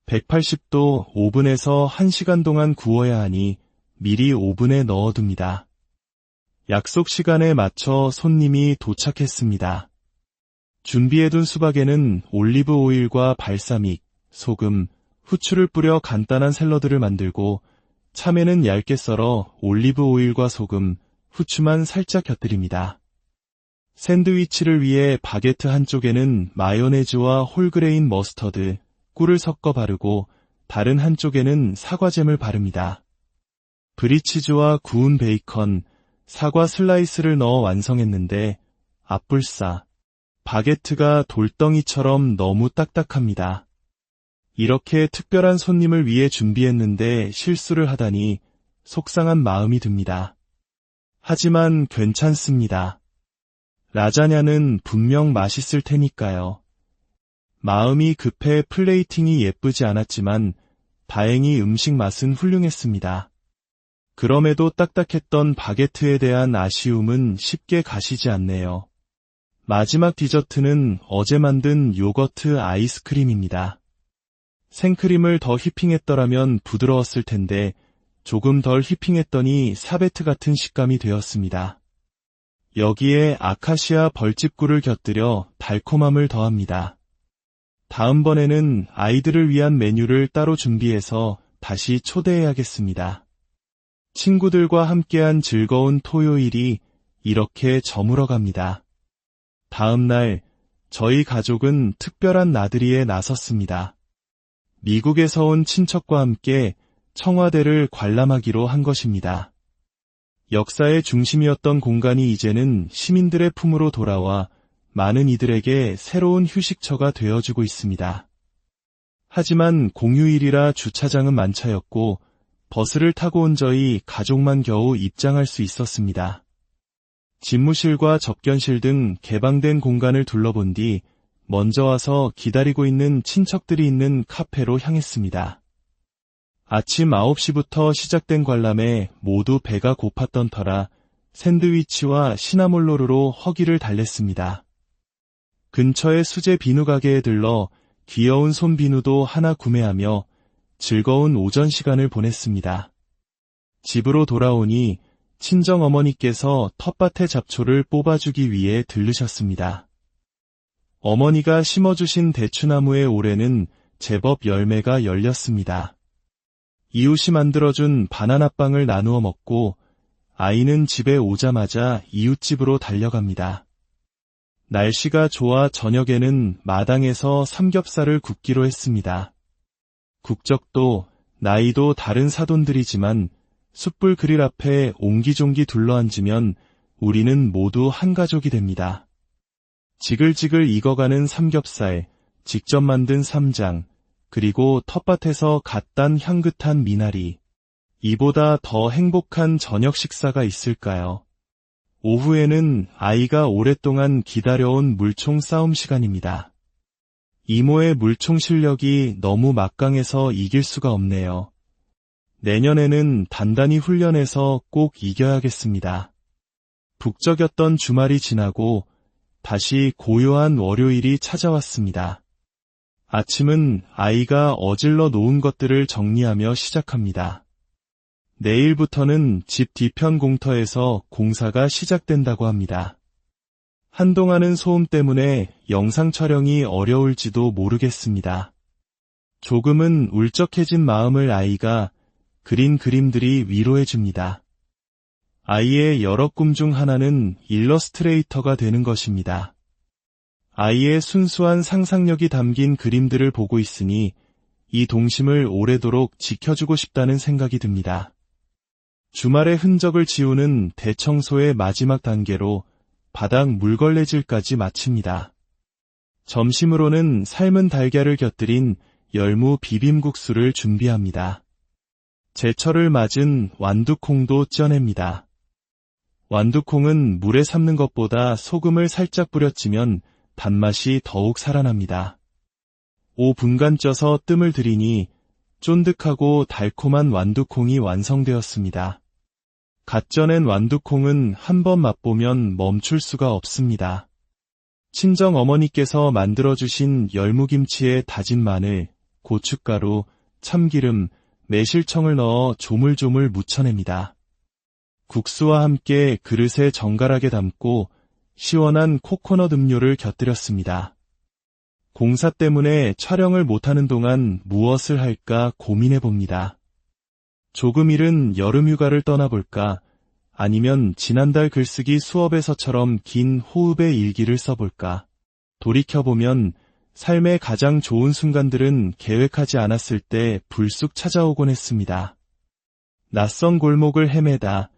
Speaker 1: 180도 오븐에서 1시간 동안 구워야 하니 미리 오븐에 넣어둡니다. 약속 시간에 맞춰 손님이 도착했습니다. 준비해둔 수박에는 올리브 오일과 발사믹, 소금, 후추를 뿌려 간단한 샐러드를 만들고 참외는 얇게 썰어 올리브 오일과 소금, 후추만 살짝 곁들입니다. 샌드위치를 위해 바게트 한쪽에는 마요네즈와 홀그레인 머스터드, 꿀을 섞어 바르고 다른 한쪽에는 사과잼을 바릅니다. 브리치즈와 구운 베이컨, 사과 슬라이스를 넣어 완성했는데 앞불싸, 바게트가 돌덩이처럼 너무 딱딱합니다. 이렇게 특별한 손님을 위해 준비했는데 실수를 하다니 속상한 마음이 듭니다. 하지만 괜찮습니다. 라자냐는 분명 맛있을 테니까요. 마음이 급해 플레이팅이 예쁘지 않았지만 다행히 음식 맛은 훌륭했습니다. 그럼에도 딱딱했던 바게트에 대한 아쉬움은 쉽게 가시지 않네요. 마지막 디저트는 어제 만든 요거트 아이스크림입니다. 생크림을 더 휘핑했더라면 부드러웠을 텐데 조금 덜 휘핑했더니 사베트 같은 식감이 되었습니다. 여기에 아카시아 벌집꿀을 곁들여 달콤함을 더합니다. 다음번에는 아이들을 위한 메뉴를 따로 준비해서 다시 초대해야겠습니다. 친구들과 함께한 즐거운 토요일이 이렇게 저물어 갑니다. 다음 날 저희 가족은 특별한 나들이에 나섰습니다. 미국에서 온 친척과 함께 청와대를 관람하기로 한 것입니다. 역사의 중심이었던 공간이 이제는 시민들의 품으로 돌아와 많은 이들에게 새로운 휴식처가 되어주고 있습니다. 하지만 공휴일이라 주차장은 만차였고 버스를 타고 온 저희 가족만 겨우 입장할 수 있었습니다. 집무실과 접견실 등 개방된 공간을 둘러본 뒤 먼저 와서 기다리고 있는 친척들이 있는 카페로 향했습니다. 아침 9시부터 시작된 관람에 모두 배가 고팠던 터라 샌드위치와 시나몰로르로 허기를 달랬습니다. 근처의 수제 비누 가게에 들러 귀여운 손 비누도 하나 구매하며 즐거운 오전 시간을 보냈습니다. 집으로 돌아오니 친정어머니께서 텃밭의 잡초를 뽑아주기 위해 들르셨습니다. 어머니가 심어주신 대추나무의 올해는 제법 열매가 열렸습니다. 이웃이 만들어준 바나나빵을 나누어 먹고 아이는 집에 오자마자 이웃집으로 달려갑니다. 날씨가 좋아 저녁에는 마당에서 삼겹살을 굽기로 했습니다. 국적도 나이도 다른 사돈들이지만 숯불 그릴 앞에 옹기종기 둘러앉으면 우리는 모두 한 가족이 됩니다. 지글지글 익어가는 삼겹살, 직접 만든 쌈장, 그리고 텃밭에서 갓 딴 향긋한 미나리. 이보다 더 행복한 저녁 식사가 있을까요? 오후에는 아이가 오랫동안 기다려온 물총 싸움 시간입니다. 이모의 물총 실력이 너무 막강해서 이길 수가 없네요. 내년에는 단단히 훈련해서 꼭 이겨야겠습니다. 북적였던 주말이 지나고 다시 고요한 월요일이 찾아왔습니다. 아침은 아이가 어질러 놓은 것들을 정리하며 시작합니다. 내일부터는 집 뒤편 공터에서 공사가 시작된다고 합니다. 한동안은 소음 때문에 영상 촬영이 어려울지도 모르겠습니다. 조금은 울적해진 마음을 아이가 그린 그림들이 위로해줍니다. 아이의 여러 꿈 중 하나는 일러스트레이터가 되는 것입니다. 아이의 순수한 상상력이 담긴 그림들을 보고 있으니 이 동심을 오래도록 지켜주고 싶다는 생각이 듭니다. 주말의 흔적을 지우는 대청소의 마지막 단계로 바닥 물걸레질까지 마칩니다. 점심으로는 삶은 달걀을 곁들인 열무 비빔국수를 준비합니다. 제철을 맞은 완두콩도 쪄냅니다. 완두콩은 물에 삶는 것보다 소금을 살짝 뿌려치면 단맛이 더욱 살아납니다. 5분간 쪄서 뜸을 들이니 쫀득하고 달콤한 완두콩이 완성되었습니다. 갓 쪄낸 완두콩은 한번 맛보면 멈출 수가 없습니다. 친정 어머니께서 만들어주신 열무김치에 다진 마늘, 고춧가루, 참기름, 매실청을 넣어 조물조물 무쳐냅니다. 국수와 함께 그릇에 정갈하게 담고 시원한 코코넛 음료를 곁들였습니다. 공사 때문에 촬영을 못하는 동안 무엇을 할까 고민해봅니다. 조금 이른 여름휴가를 떠나볼까, 아니면 지난달 글쓰기 수업에서처럼 긴 호흡의 일기를 써볼까. 돌이켜보면 삶의 가장 좋은 순간들은 계획하지 않았을 때 불쑥 찾아오곤 했습니다. 낯선 골목을 헤매다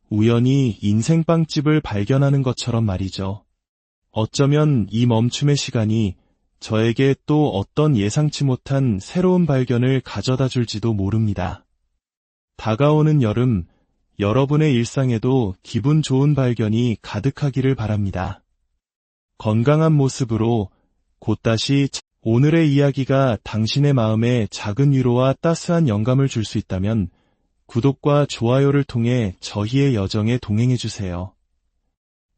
Speaker 1: 우연히 인생빵집을 발견하는 것처럼 말이죠. 어쩌면 이 멈춤의 시간이 저에게 또 어떤 예상치 못한 새로운 발견을 가져다 줄지도 모릅니다. 다가오는 여름, 여러분의 일상에도 기분 좋은 발견이 가득하기를 바랍니다. 건강한 모습으로 곧 다시 오늘의 이야기가 당신의 마음에 작은 위로와 따스한 영감을 줄 수 있다면 구독과 좋아요를 통해 저희의 여정에 동행해주세요.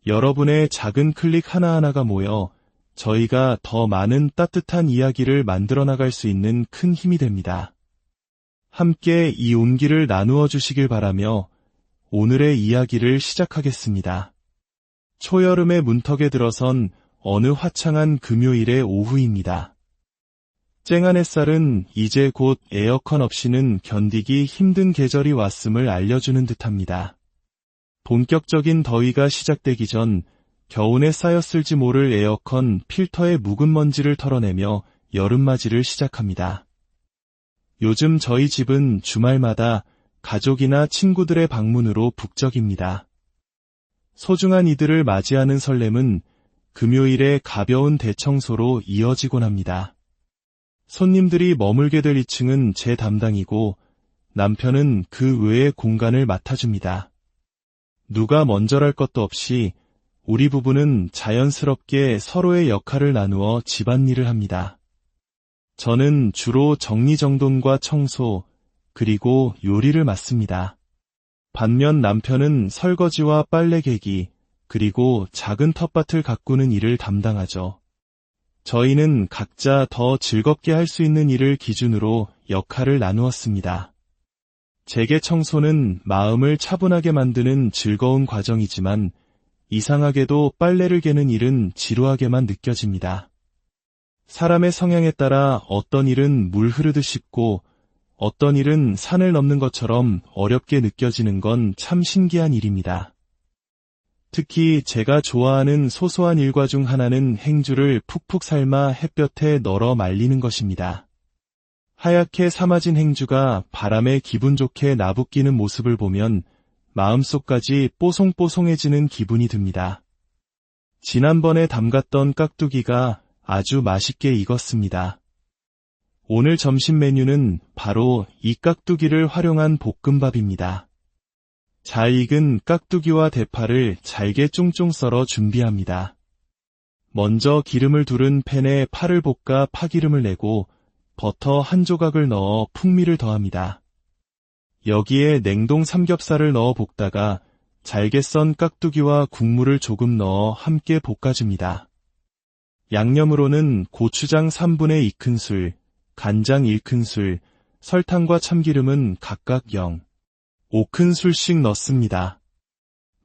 Speaker 1: 여러분의 작은 클릭 하나하나가 모여 저희가 더 많은 따뜻한 이야기를 만들어 나갈 수 있는 큰 힘이 됩니다. 함께 이 온기를 나누어 주시길 바라며 오늘의 이야기를 시작하겠습니다. 초여름의 문턱에 들어선 어느 화창한 금요일의 오후입니다. 쨍한 햇살은 이제 곧 에어컨 없이는 견디기 힘든 계절이 왔음을 알려주는 듯합니다. 본격적인 더위가 시작되기 전 겨우내 쌓였을지 모를 에어컨 필터의 묵은 먼지를 털어내며 여름맞이를 시작합니다. 요즘 저희 집은 주말마다 가족이나 친구들의 방문으로 북적입니다. 소중한 이들을 맞이하는 설렘은 금요일의 가벼운 대청소로 이어지곤 합니다. 손님들이 머물게 될 2층은 제 담당이고 남편은 그 외의 공간을 맡아줍니다. 누가 먼저랄 것도 없이 우리 부부는 자연스럽게 서로의 역할을 나누어 집안일을 합니다. 저는 주로 정리정돈과 청소, 그리고 요리를 맡습니다. 반면 남편은 설거지와 빨래 개기, 그리고 작은 텃밭을 가꾸는 일을 담당하죠. 저희는 각자 더 즐겁게 할 수 있는 일을 기준으로 역할을 나누었습니다. 제게 청소는 마음을 차분하게 만드는 즐거운 과정이지만 이상하게도 빨래를 개는 일은 지루하게만 느껴집니다. 사람의 성향에 따라 어떤 일은 물 흐르듯 쉽고 어떤 일은 산을 넘는 것처럼 어렵게 느껴지는 건 참 신기한 일입니다. 특히 제가 좋아하는 소소한 일과 중 하나는 행주를 푹푹 삶아 햇볕에 널어 말리는 것입니다. 하얗게 삶아진 행주가 바람에 기분 좋게 나부끼는 모습을 보면 마음속까지 뽀송뽀송해지는 기분이 듭니다. 지난번에 담갔던 깍두기가 아주 맛있게 익었습니다. 오늘 점심 메뉴는 바로 이 깍두기를 활용한 볶음밥입니다. 잘 익은 깍두기와 대파를 잘게 쫑쫑 썰어 준비합니다. 먼저 기름을 두른 팬에 파를 볶아 파기름을 내고 버터 한 조각을 넣어 풍미를 더합니다. 여기에 냉동 삼겹살을 넣어 볶다가 잘게 썬 깍두기와 국물을 조금 넣어 함께 볶아줍니다. 양념으로는 고추장 3분의 2큰술, 간장 1큰술, 설탕과 참기름은 각각 0.5큰술씩 넣습니다.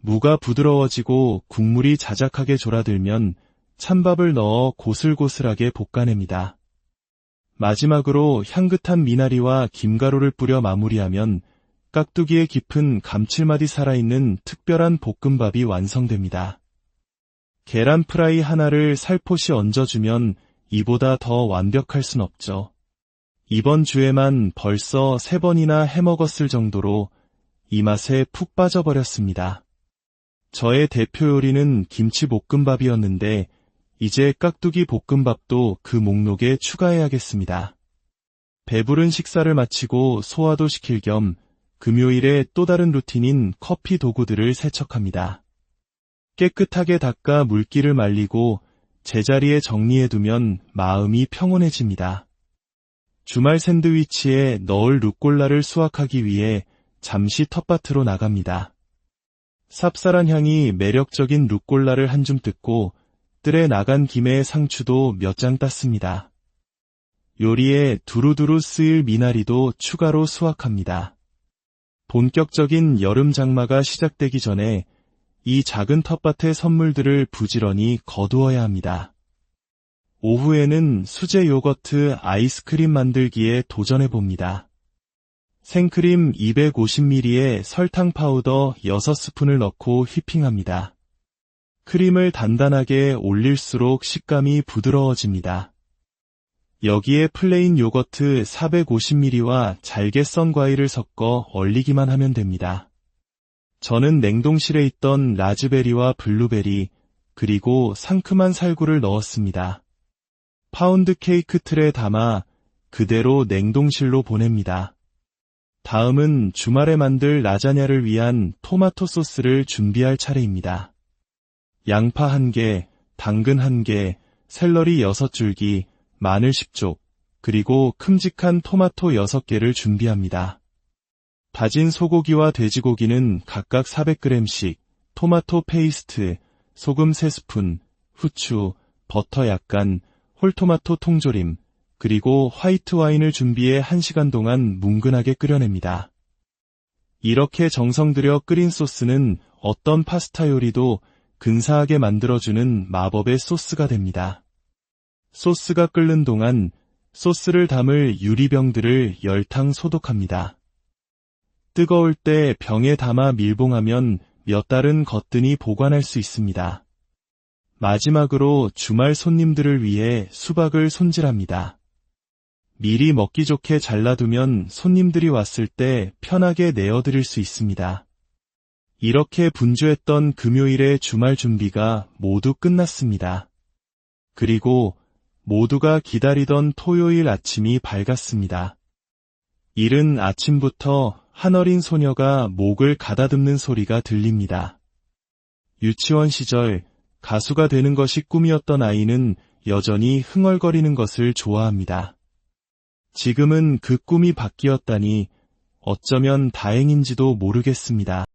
Speaker 1: 무가 부드러워지고 국물이 자작하게 졸아들면 찬밥을 넣어 고슬고슬하게 볶아냅니다. 마지막으로 향긋한 미나리와 김가루를 뿌려 마무리하면 깍두기의 깊은 감칠맛이 살아있는 특별한 볶음밥이 완성됩니다. 계란 프라이 하나를 살포시 얹어주면 이보다 더 완벽할 순 없죠. 이번 주에만 벌써 3번이나 해먹었을 정도로 이 맛에 푹 빠져버렸습니다. 저의 대표 요리는 김치볶음밥이었는데 이제 깍두기 볶음밥도 그 목록에 추가해야겠습니다. 배부른 식사를 마치고 소화도 시킬 겸 금요일에 또 다른 루틴인 커피 도구들을 세척합니다. 깨끗하게 닦아 물기를 말리고 제자리에 정리해두면 마음이 평온해집니다. 주말 샌드위치에 넣을 루꼴라를 수확하기 위해 잠시 텃밭으로 나갑니다. 쌉쌀한 향이 매력적인 루꼴라를 한 줌 뜯고 뜰에 나간 김에 상추도 몇 장 땄습니다. 요리에 두루두루 쓰일 미나리도 추가로 수확합니다. 본격적인 여름 장마가 시작되기 전에 이 작은 텃밭의 선물들을 부지런히 거두어야 합니다. 오후에는 수제 요거트 아이스크림 만들기에 도전해봅니다. 생크림 250ml에 설탕 파우더 6스푼을 넣고 휘핑합니다. 크림을 단단하게 올릴수록 식감이 부드러워집니다. 여기에 플레인 요거트 450ml와 잘게 썬 과일을 섞어 얼리기만 하면 됩니다. 저는 냉동실에 있던 라즈베리와 블루베리, 그리고 상큼한 살구를 넣었습니다. 파운드 케이크 틀에 담아 그대로 냉동실로 보냅니다. 다음은 주말에 만들 라자냐를 위한 토마토 소스를 준비할 차례입니다. 양파 1개, 당근 1개, 샐러리 6줄기, 마늘 10쪽, 그리고 큼직한 토마토 6개를 준비합니다. 다진 소고기와 돼지고기는 각각 400g씩, 토마토 페이스트, 소금 3스푼, 후추, 버터 약간, 홀토마토 통조림, 그리고 화이트 와인을 준비해 1시간 동안 뭉근하게 끓여냅니다. 이렇게 정성 들여 끓인 소스는 어떤 파스타 요리도 근사하게 만들어주는 마법의 소스가 됩니다. 소스가 끓는 동안 소스를 담을 유리병들을 열탕 소독합니다. 뜨거울 때 병에 담아 밀봉하면 몇 달은 거뜬히 보관할 수 있습니다. 마지막으로 주말 손님들을 위해 수박을 손질합니다. 미리 먹기 좋게 잘라두면 손님들이 왔을 때 편하게 내어드릴 수 있습니다. 이렇게 분주했던 금요일의 주말 준비가 모두 끝났습니다. 그리고 모두가 기다리던 토요일 아침이 밝았습니다. 이른 아침부터 한 어린 소녀가 목을 가다듬는 소리가 들립니다. 유치원 시절 가수가 되는 것이 꿈이었던 아이는 여전히 흥얼거리는 것을 좋아합니다. 지금은 그 꿈이 바뀌었다니 어쩌면 다행인지도 모르겠습니다.